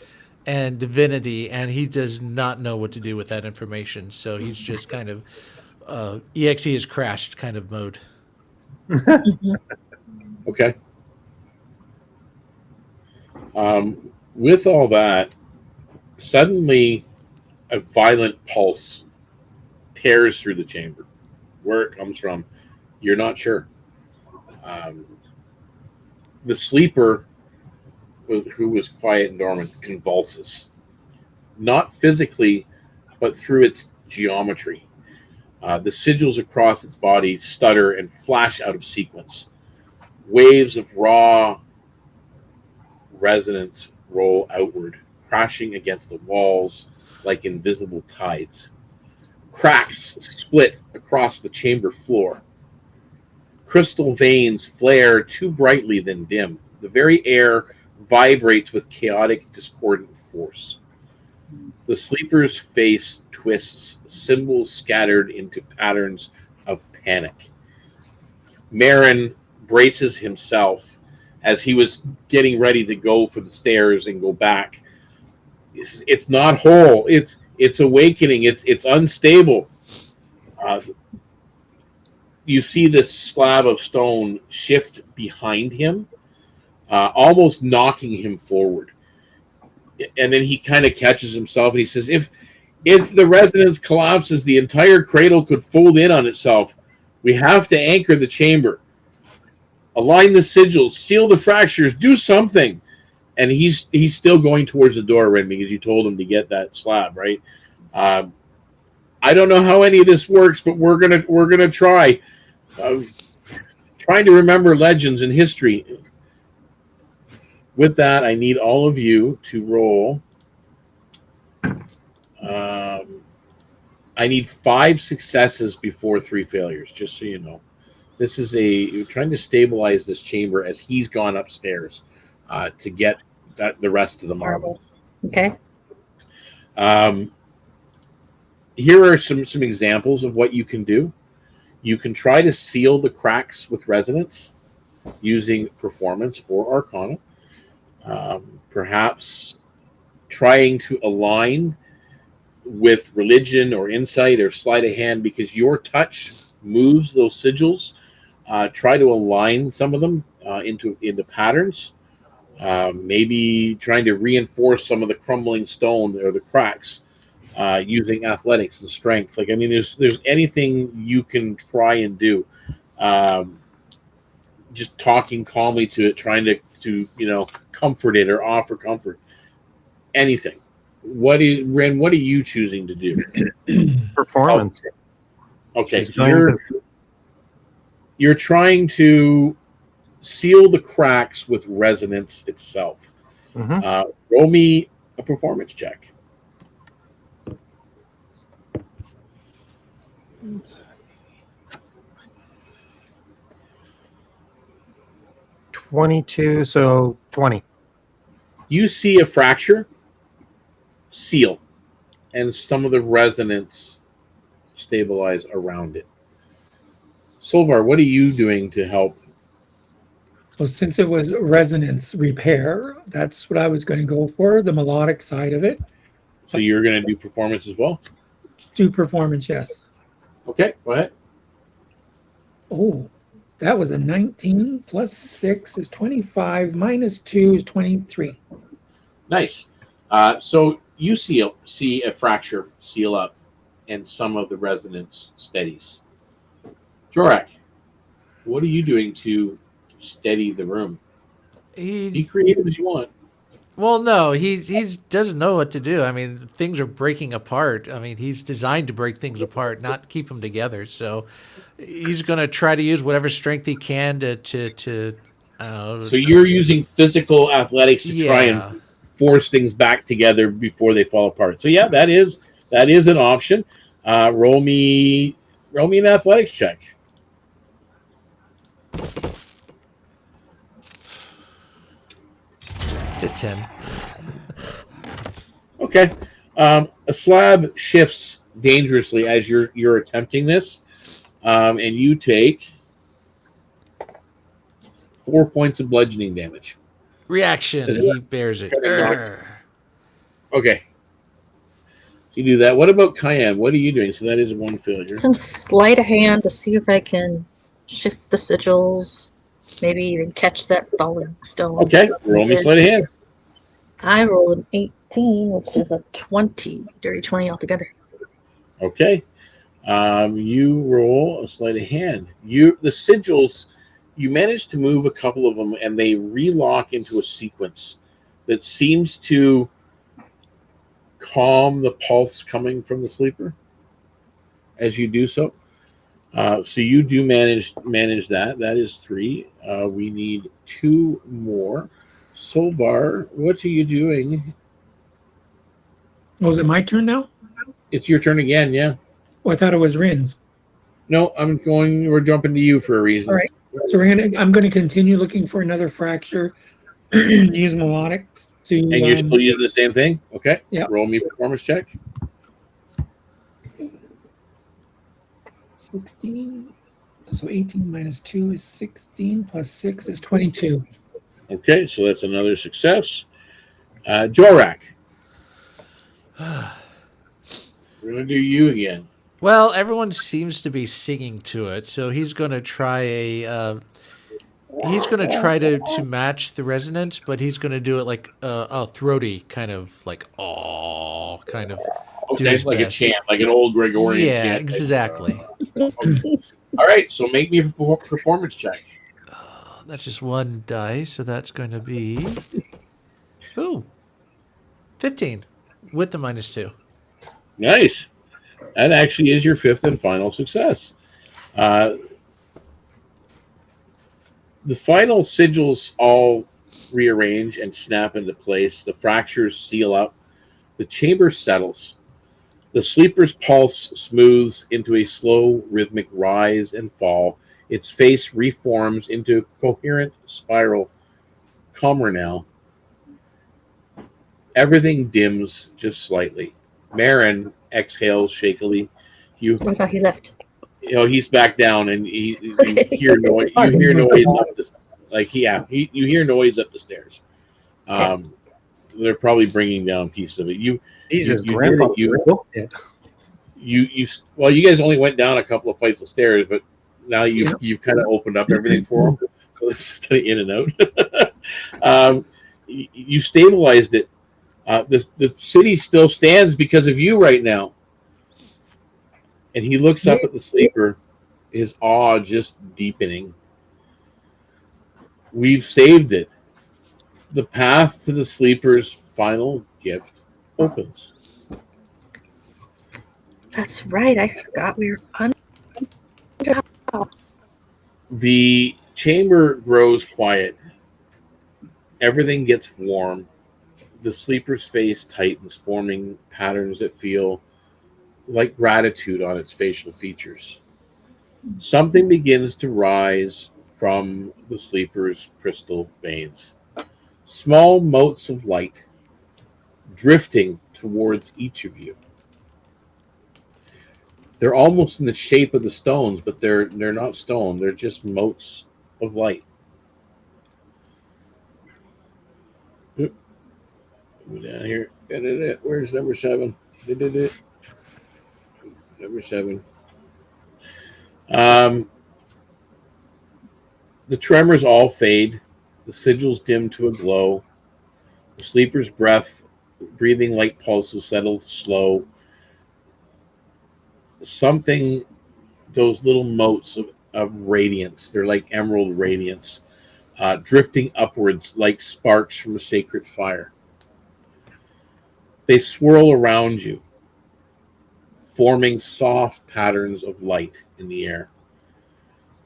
and divinity, and he does not know what to do with that information. So he's just kind of EXE has crashed kind of mode. Okay. With all that, suddenly a violent pulse tears through the chamber. Where it comes from, you're not sure. The sleeper, who was quiet and dormant, convulses. Not physically, but through its geometry. The sigils across its body stutter and flash out of sequence. Waves of raw resonance roll outward, crashing against the walls like invisible tides. Cracks split across the chamber floor. crystal veins flare too brightly than dim. The very air vibrates with chaotic, discordant force. The sleeper's face twists, symbols scattered into patterns of panic. Marin braces himself as he was getting ready to go for the stairs and go back. It's not whole. It's awakening. It's unstable. You see this slab of stone shift behind him, almost knocking him forward. And then he kind of catches himself and he says, if the resonance collapses, the entire cradle could fold in on itself. We have to anchor the chamber, align the sigils, seal the fractures, do something. And he's still going towards the door, Rynn, because you told him to get that slab, right? I don't know how any of this works, but we're gonna try. Trying to remember legends and history. With that, I need all of you to roll. I need 5 successes before 3 failures, just so you know. This is you're trying to stabilize this chamber as he's gone upstairs to get the rest of the marble. Okay. Here are some examples of what you can do. You can try to seal the cracks with resonance using performance or arcana. Perhaps trying to align with religion or insight or sleight of hand, because your touch moves those sigils. Try to align some of them into patterns. Maybe trying to reinforce some of the crumbling stone or the cracks using athletics and strength. Like, I mean, there's anything you can try and do. Just talking calmly to it, trying to comfort it or offer comfort. Anything. Rynn, what are you choosing to do? Performance. Oh, okay, She's so you're trying to seal the cracks with resonance itself. Mm-hmm. Roll me a performance check. Oops. 22, so 20. You see a fracture, seal, and some of the resonance stabilize around it. Solvarr, what are you doing to help? Well, since it was resonance repair, that's what I was going to go for, the melodic side of it. So you're going to do performance as well? Do performance, yes. Okay, go ahead. Oh, that was a 19 plus 6 is 25 minus 2 is 23. Nice. So you see a fracture seal up and some of the resonance steadies. Jorrack, what are you doing to steady the room? Be creative as you want. Well, no, he doesn't know what to do. I mean, things are breaking apart. I mean, he's designed to break things apart, not keep them together. So he's going to try to use whatever strength he can to So you're using physical athletics to try and force things back together before they fall apart. So yeah, that is an option. Roll me an athletics check. To 10. Okay. A slab shifts dangerously as you're attempting this, and you take 4 points of bludgeoning damage. Reaction. He bears it. Okay. So you do that. What about Kian? What are you doing? So that is 1 failure. Some sleight of hand to see if I can shift the sigils. Maybe even catch that falling stone. Okay. Roll me sleight of hand. I rolled an 18, which is a 20. Dirty 20 altogether. Okay. You roll a sleight of hand. The sigils, you manage to move a couple of them, and they relock into a sequence that seems to calm the pulse coming from the sleeper as you do so. So you do manage that. That is 3. We need 2 more. Solvarr, what are you doing? Was it my turn now? It's your turn again, yeah. Oh, I thought it was Rynn's. No, we're jumping to you for a reason. All right. So I'm gonna continue looking for another fracture. Use melodics to. And you're still using the same thing? Okay. Yeah. Roll me a performance check. 16. So 18 minus 2 is 16 plus 6 is 22. Okay, so that's another success. Jorrack. We're going to do you again. Well, everyone seems to be singing to it, so he's going to try to match the resonance, but he's going to do it like a throaty kind of like kind of. Okay, it's like best. A chant, like an old Gregorian chant. Yeah, exactly. Okay. All right, so make me a performance check. That's just one die, so that's going to be 15 with the -2. Nice. That actually is your 5th and final success. The final sigils all rearrange and snap into place. The fractures seal up. The chamber settles. The sleeper's pulse smooths into a slow, rhythmic rise and fall. Its face reforms into a coherent spiral. Calmer now. Everything dims just slightly. Marin exhales shakily. I thought he left. He's back down, and you hear noise. You hear noise up the you hear noise up the stairs. They're probably bringing down pieces of it. Grandpa. Well, you guys only went down a couple of flights of stairs, but now you've kind of opened up everything for them. So it's kind of in and out. You stabilized it. The city still stands because of you right now. And he looks up at the sleeper, his awe just deepening. We've saved it. The path to the sleeper's final gift opens. That's right. I forgot we were under. The chamber grows quiet. Everything gets warm. The sleeper's face tightens, forming patterns that feel like gratitude on its facial features. Something begins to rise from the sleeper's crystal veins. Small motes of light drifting towards each of you. They're almost in the shape of the stones, but they're not stone. They're just motes of light. Go down here. Where's number 7? Number 7. The tremors all fade. The sigils dim to a glow. The sleeper's breathing like pulses, settles slow. Something, those little motes of radiance, they're like emerald radiance, drifting upwards like sparks from a sacred fire. They swirl around you, forming soft patterns of light in the air.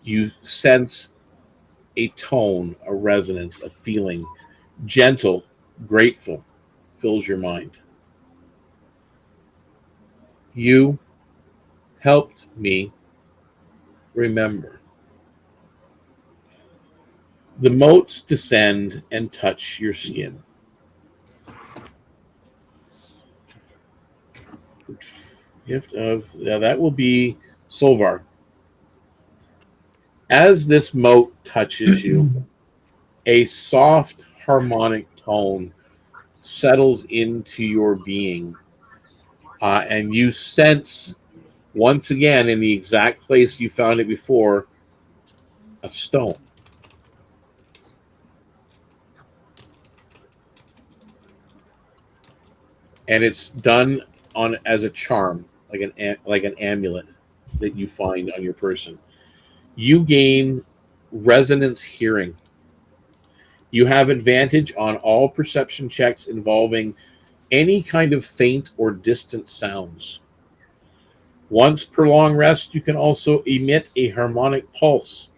You sense a tone, a resonance, a feeling, gentle, grateful, fills your mind. You helped me remember. The motes descend and touch your skin. Gift of, that will be Solvarr. As this mote touches you, a soft harmonic tone settles into your being, and you sense, once again, in the exact place you found it before, a stone. And it's done as a charm, like an amulet that you find on your person. You gain resonance hearing. You have advantage on all perception checks involving any kind of faint or distant sounds. Once per long rest, you can also emit a harmonic pulse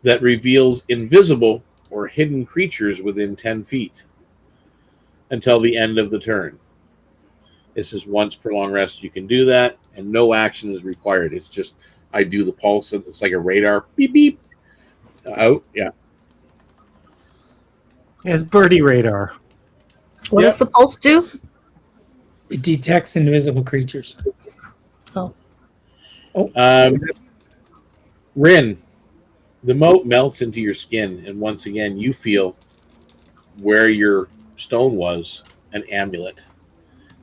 that reveals invisible or hidden creatures within 10 feet until the end of the turn. This is once per long rest. You can do that. and no action is required. It's just I do the pulse, and it's like a radar beep beep. Out, yeah. It's birdie radar. What does the pulse do? It detects invisible creatures. Rynn, the moat melts into your skin, and once again you feel where your stone was an amulet,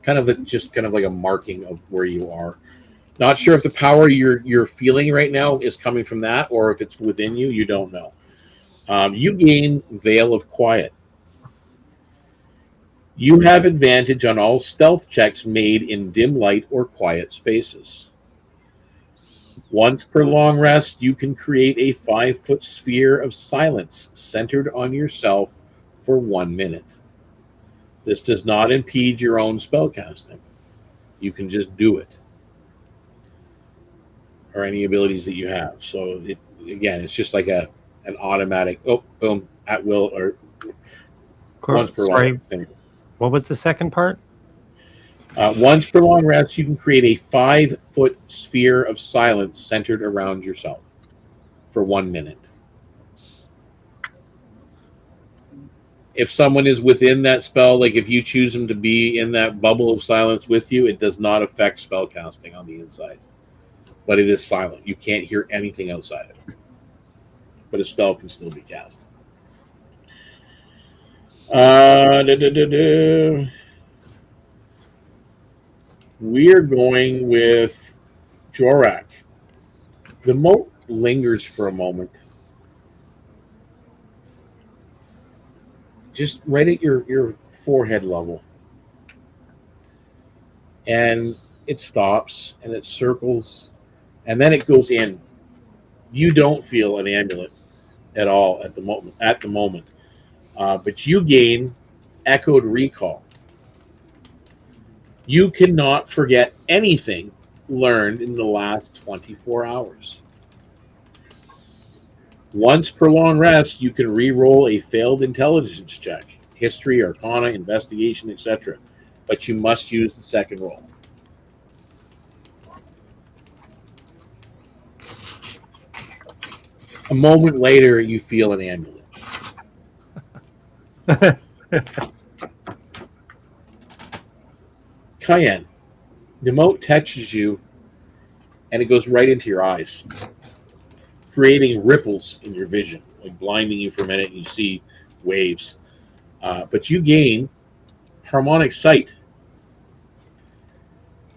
kind of like a marking of where you are. Not sure if the power you're feeling right now is coming from that or if it's within you. You don't know. You gain Veil of Quiet. You have advantage on all stealth checks made in dim light or quiet spaces. Once per long rest, you can create a 5-foot sphere of silence centered on yourself for 1 minute. This does not impede your own spellcasting. You can just do it. Or any abilities that you have. So, it's just like an automatic, boom, at will, or once per long thing. What was the second part? Once per long rest, you can create a 5-foot sphere of silence centered around yourself for 1 minute. If someone is within that spell, like if you choose them to be in that bubble of silence with you, it does not affect spell casting on the inside. But it is silent. You can't hear anything outside of it. But a spell can still be cast. We're going with Jorrack. The moat lingers for a moment. Just right at your forehead level. And it stops and it circles and then it goes in. You don't feel an amulet at all at the moment. But you gain Echoed Recall. You cannot forget anything learned in the last 24 hours. Once per long rest, you can re-roll a failed intelligence check, history, arcana, investigation, etc. But you must use the second roll. A moment later, you feel an amulet. Kian, the moat touches you, and it goes right into your eyes, creating ripples in your vision, like blinding you for a minute, and you see waves. But you gain harmonic sight.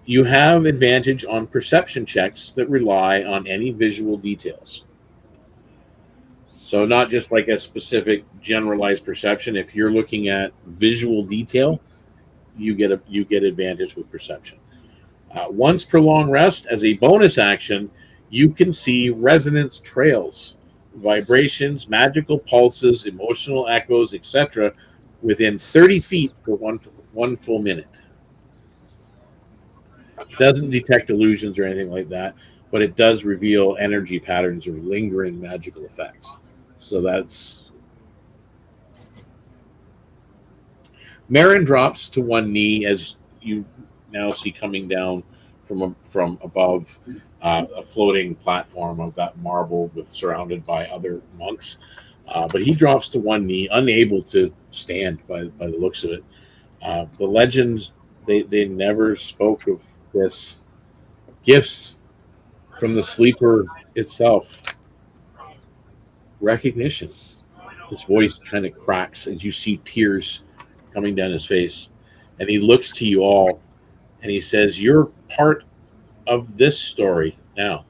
You have advantage on perception checks that rely on any visual details. So not just like a specific generalized perception. If you're looking at visual detail, you get advantage with perception. Once per long rest, as a bonus action, you can see resonance trails, vibrations, magical pulses, emotional echoes, etc., within 30 feet for one full minute. It doesn't detect illusions or anything like that, but it does reveal energy patterns of lingering magical effects. So that's... Marin drops to one knee as you now see coming down from above a floating platform of that marble surrounded by other monks. But he drops to one knee, unable to stand by the looks of it. The legends, they never spoke of this. Gifts from the sleeper itself. Recognition. His voice kind of cracks as you see tears coming down his face. And he looks to you all and he says, "You're part of this story now.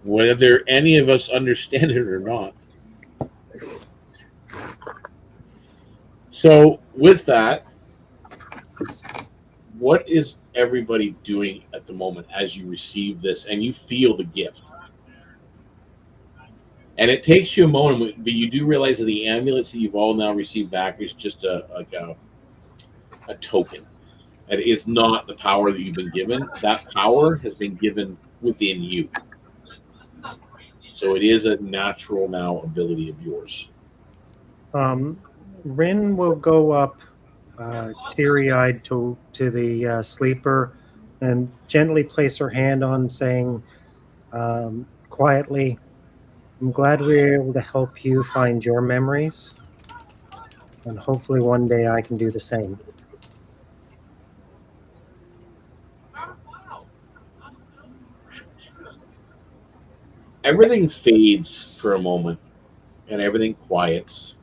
Whether any of us understand it or not." So with that, what is everybody doing at the moment as you receive this and you feel the gift? And it takes you a moment, but you do realize that the amulets that you've all now received back is just a token. It is not the power that you've been given. That power has been given within you. So it is a natural now ability of yours. Rynn will go up teary-eyed to the sleeper and gently place her hand on, saying quietly, I'm glad we were able to help you find your memories, and hopefully one day I can do the same. Everything fades for a moment, and everything quiets,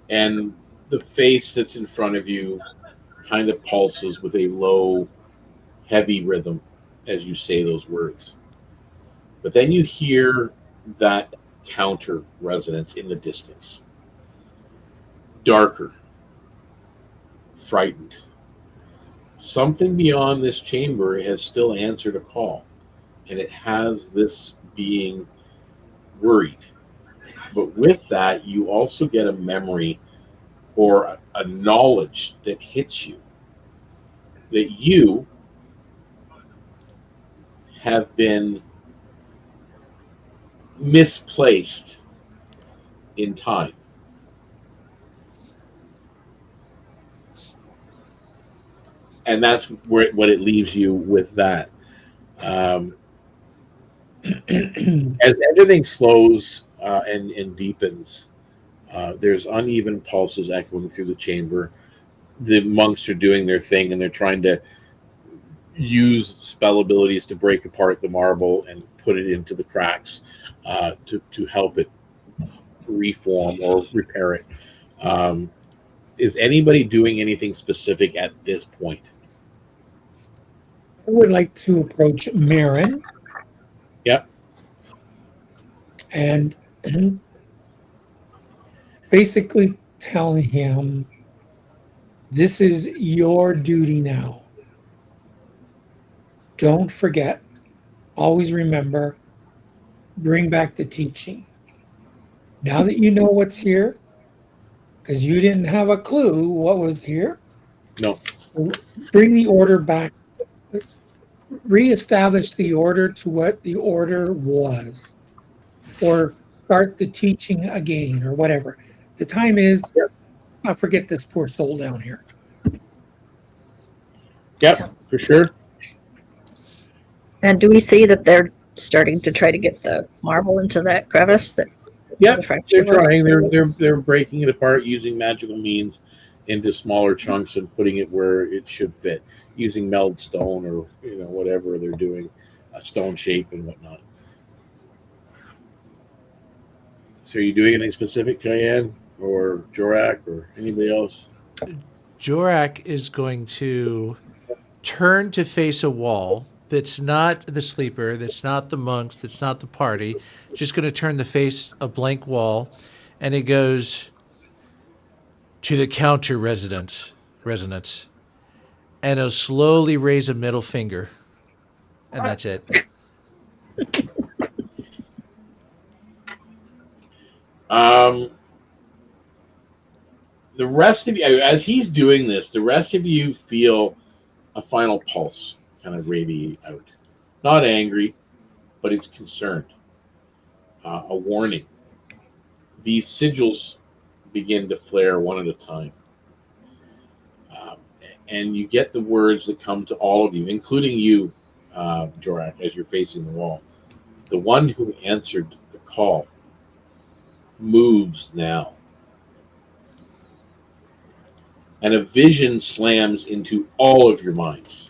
and the face that's in front of you kind of pulses with a low, heavy rhythm as you say those words. But then you hear that counter resonance in the distance. Darker, frightened. Something beyond this chamber has still answered a call, and it has this being worried. But with that, you also get a memory or a knowledge that hits you that you have been misplaced in time. And that's where what it leaves you with that. As everything slows and deepens, there's uneven pulses echoing through the chamber. The monks are doing their thing, and they're trying to use spell abilities to break apart the marble and put it into the cracks to help it reform or repair it. Is anybody doing anything specific at this point? I would like to approach Marin. Yep. And basically telling him, this is your duty now. Don't forget. Always remember, bring back the teaching. Now that you know what's here, because you didn't have a clue what was here, No. bring the order back. Reestablish the order to what the order was, or start the teaching again, or whatever. The time is, not forget this poor soul down here. Yep, for sure. And do we see that they're starting to try to get the marble into that crevice? That Yeah, the fracture they're was? trying. They're breaking it apart using magical means into smaller chunks and putting it where it should fit, using meld stone or whatever they're doing, stone shape and whatnot. So, are you doing anything specific, Kian or Jorrack or anybody else? Jorrack is going to turn to face a wall that's not the sleeper, that's not the monks, that's not the party. Just going to turn to face a blank wall, and it goes to the counter resonance, and he'll slowly raise a middle finger, and that's it. The rest of you, as he's doing this, the rest of you feel a final pulse kind of radiate out. Not angry, but it's concerned. A warning. These sigils begin to flare one at a time. And you get the words that come to all of you, including you, Jorrack, as you're facing the wall. The one who answered the call moves now. And a vision slams into all of your minds.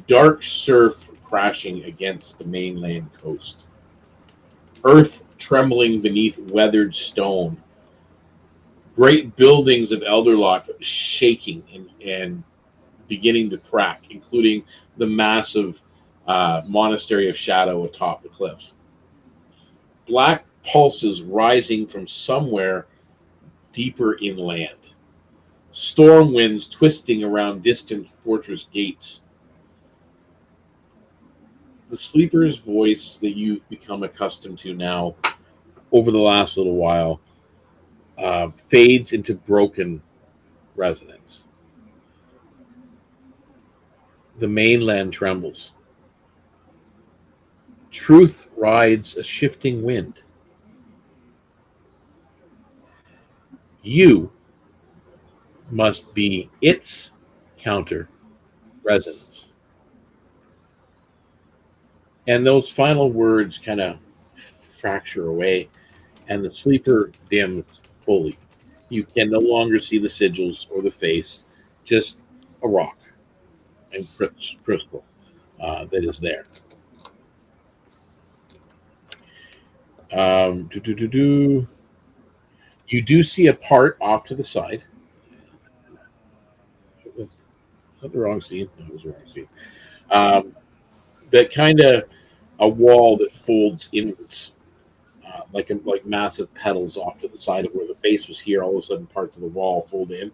Dark surf crashing against the mainland coast. Earth trembling beneath weathered stone. Great buildings of Elderlock shaking and beginning to crack, including the massive Monastery of Shadow atop the cliffs. Black pulses rising from somewhere deeper inland. Storm winds twisting around distant fortress gates. The sleeper's voice that you've become accustomed to now over the last little while fades into broken resonance. The mainland trembles. Truth rides a shifting wind. You must be its counter resonance. And those final words kind of fracture away, and the sleeper dims fully. You can no longer see the sigils or the face, just a rock and crystal that is there. You do see a part off to the side. Is that the wrong scene? No, it was the wrong scene. That kind of a wall that folds inwards, like massive petals off to the side of where the face was here. All of a sudden, parts of the wall fold in.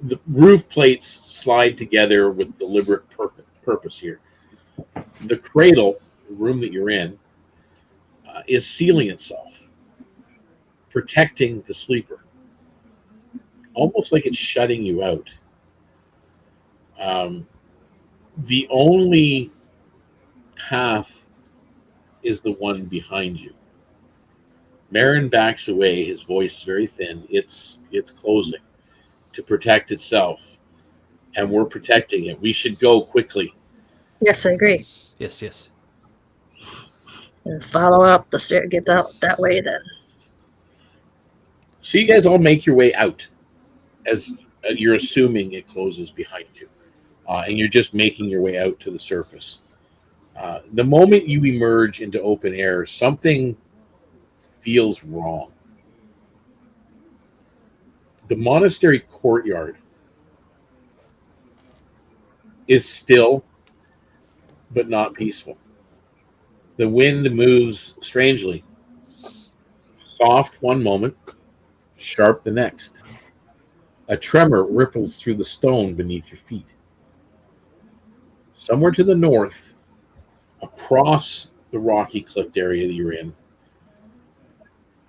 The roof plates slide together with deliberate purpose here. The cradle, the room that you're in, is sealing itself, protecting the sleeper, almost like it's shutting you out. The only path is the one behind you. Marin backs away, his voice very thin. It's closing to protect itself, and we're protecting it. We should go quickly. Yes, I agree. Yes. And follow up the stair. Get out that way then. So you guys all make your way out as you're assuming it closes behind you. And you're just making your way out to the surface. The moment you emerge into open air, something feels wrong. The monastery courtyard is still, but not peaceful. The wind moves strangely. Soft one moment, sharp the next. A tremor ripples through the stone beneath your feet. Somewhere to the north, across the rocky cliffed area that you're in,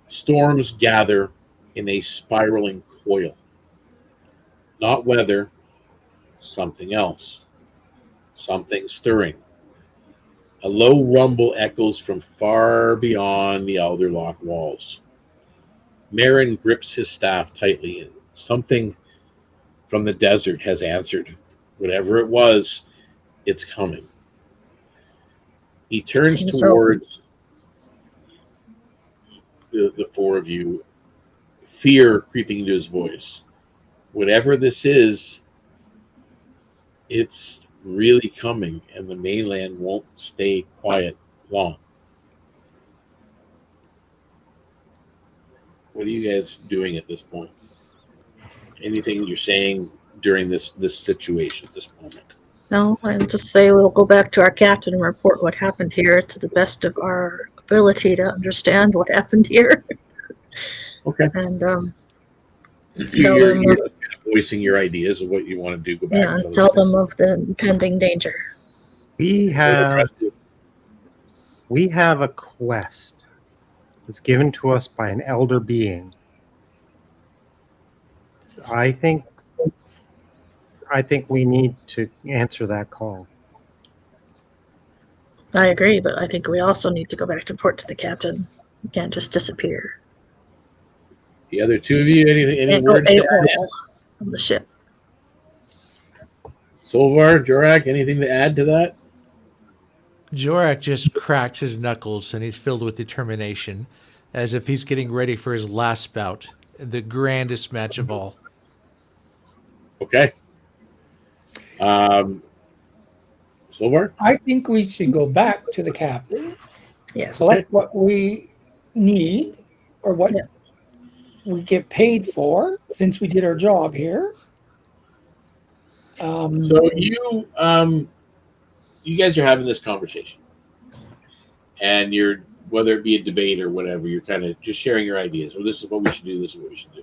storms gather in a spiraling coil. Not weather, something else. Something stirring. A low rumble echoes from far beyond the Alderlock walls. Marin grips his staff tightly, and something from the desert has answered. Whatever it was, it's coming. He turns towards the four of you, fear creeping into his voice. Whatever this is, it's really coming, and the mainland won't stay quiet long. What are you guys doing at this point? Anything you're saying during this situation, this moment? No, I'll just say we'll go back to our captain and report what happened here to the best of our ability to understand what happened here. Okay. And You're kind of voicing your ideas of what you want to do. Go back and tell them of the impending danger. We have a quest that's given to us by an elder being. I think we need to answer that call. I agree, but I think we also need to go back to report to the captain. We can't just disappear. The other two of you, any Go words? on the ship. Solvarr, Jorrack, anything to add to that? Jorrack just cracks his knuckles, and he's filled with determination, as if he's getting ready for his last bout, the grandest match of all. Okay. Solvarr? I think we should go back to the captain, Yes. collect what we need or what we get paid for since we did our job here. So you guys are having this conversation, and you're, whether it be a debate or whatever, you're kind of just sharing your ideas. Well, this is what we should do. This is what we should do.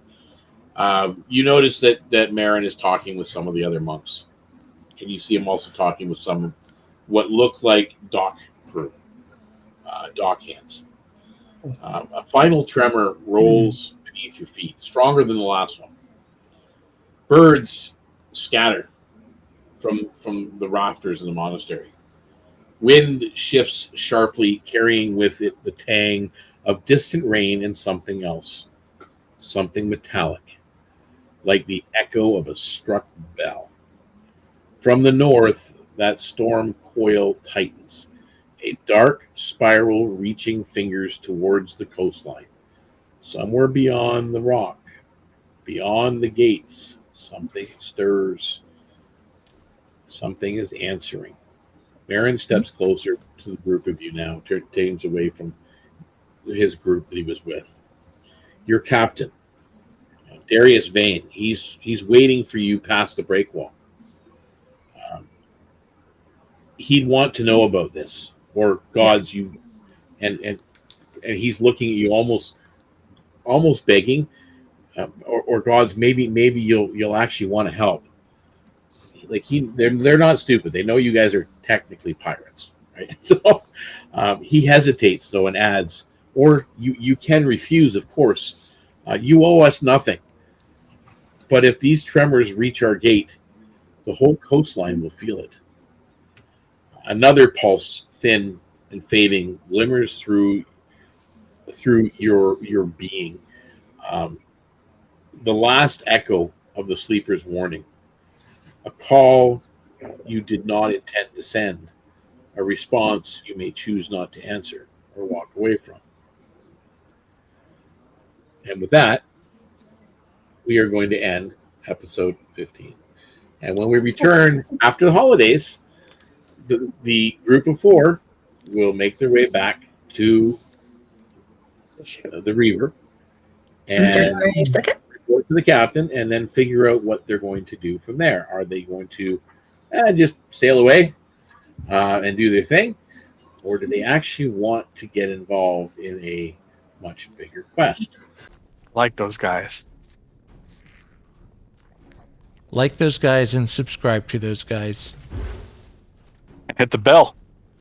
You notice that Marin is talking with some of the other monks, and you see him also talking with some what look like dock crew, dock hands. A final tremor rolls beneath your feet, stronger than the last one. Birds scatter from the rafters in the monastery. Wind shifts sharply, carrying with it the tang of distant rain and something else, something metallic, like the echo of a struck bell. From the north, that storm coil tightens. A dark spiral reaching fingers towards the coastline. Somewhere beyond the rock, beyond the gates, something stirs. Something is answering. Marin steps closer to the group of you now, turns away from his group that he was with. Your captain, Darius Vane, he's waiting for you past the breakwall. He'd want to know about this, or gods, you, and he's looking at you almost begging, or gods, maybe you'll actually want to help. Like they're not stupid. They know you guys are technically pirates, right? So he hesitates though and adds, or you can refuse, of course. You owe us nothing. But if these tremors reach our gate, the whole coastline will feel it. Another pulse, thin and fading, glimmers through your being. The last echo of the sleeper's warning. A call you did not intend to send. A response you may choose not to answer or walk away from. And with that, we are going to end episode 15. And when we return after the holidays, the group of 4 will make their way back to the Reaver and January 2nd. report to the captain, and then figure out what they're going to do from there. Are they going to just sail away and do their thing, or do they actually want to get involved in a much bigger quest? Like those guys. Like those guys and subscribe to those guys. Hit the bell.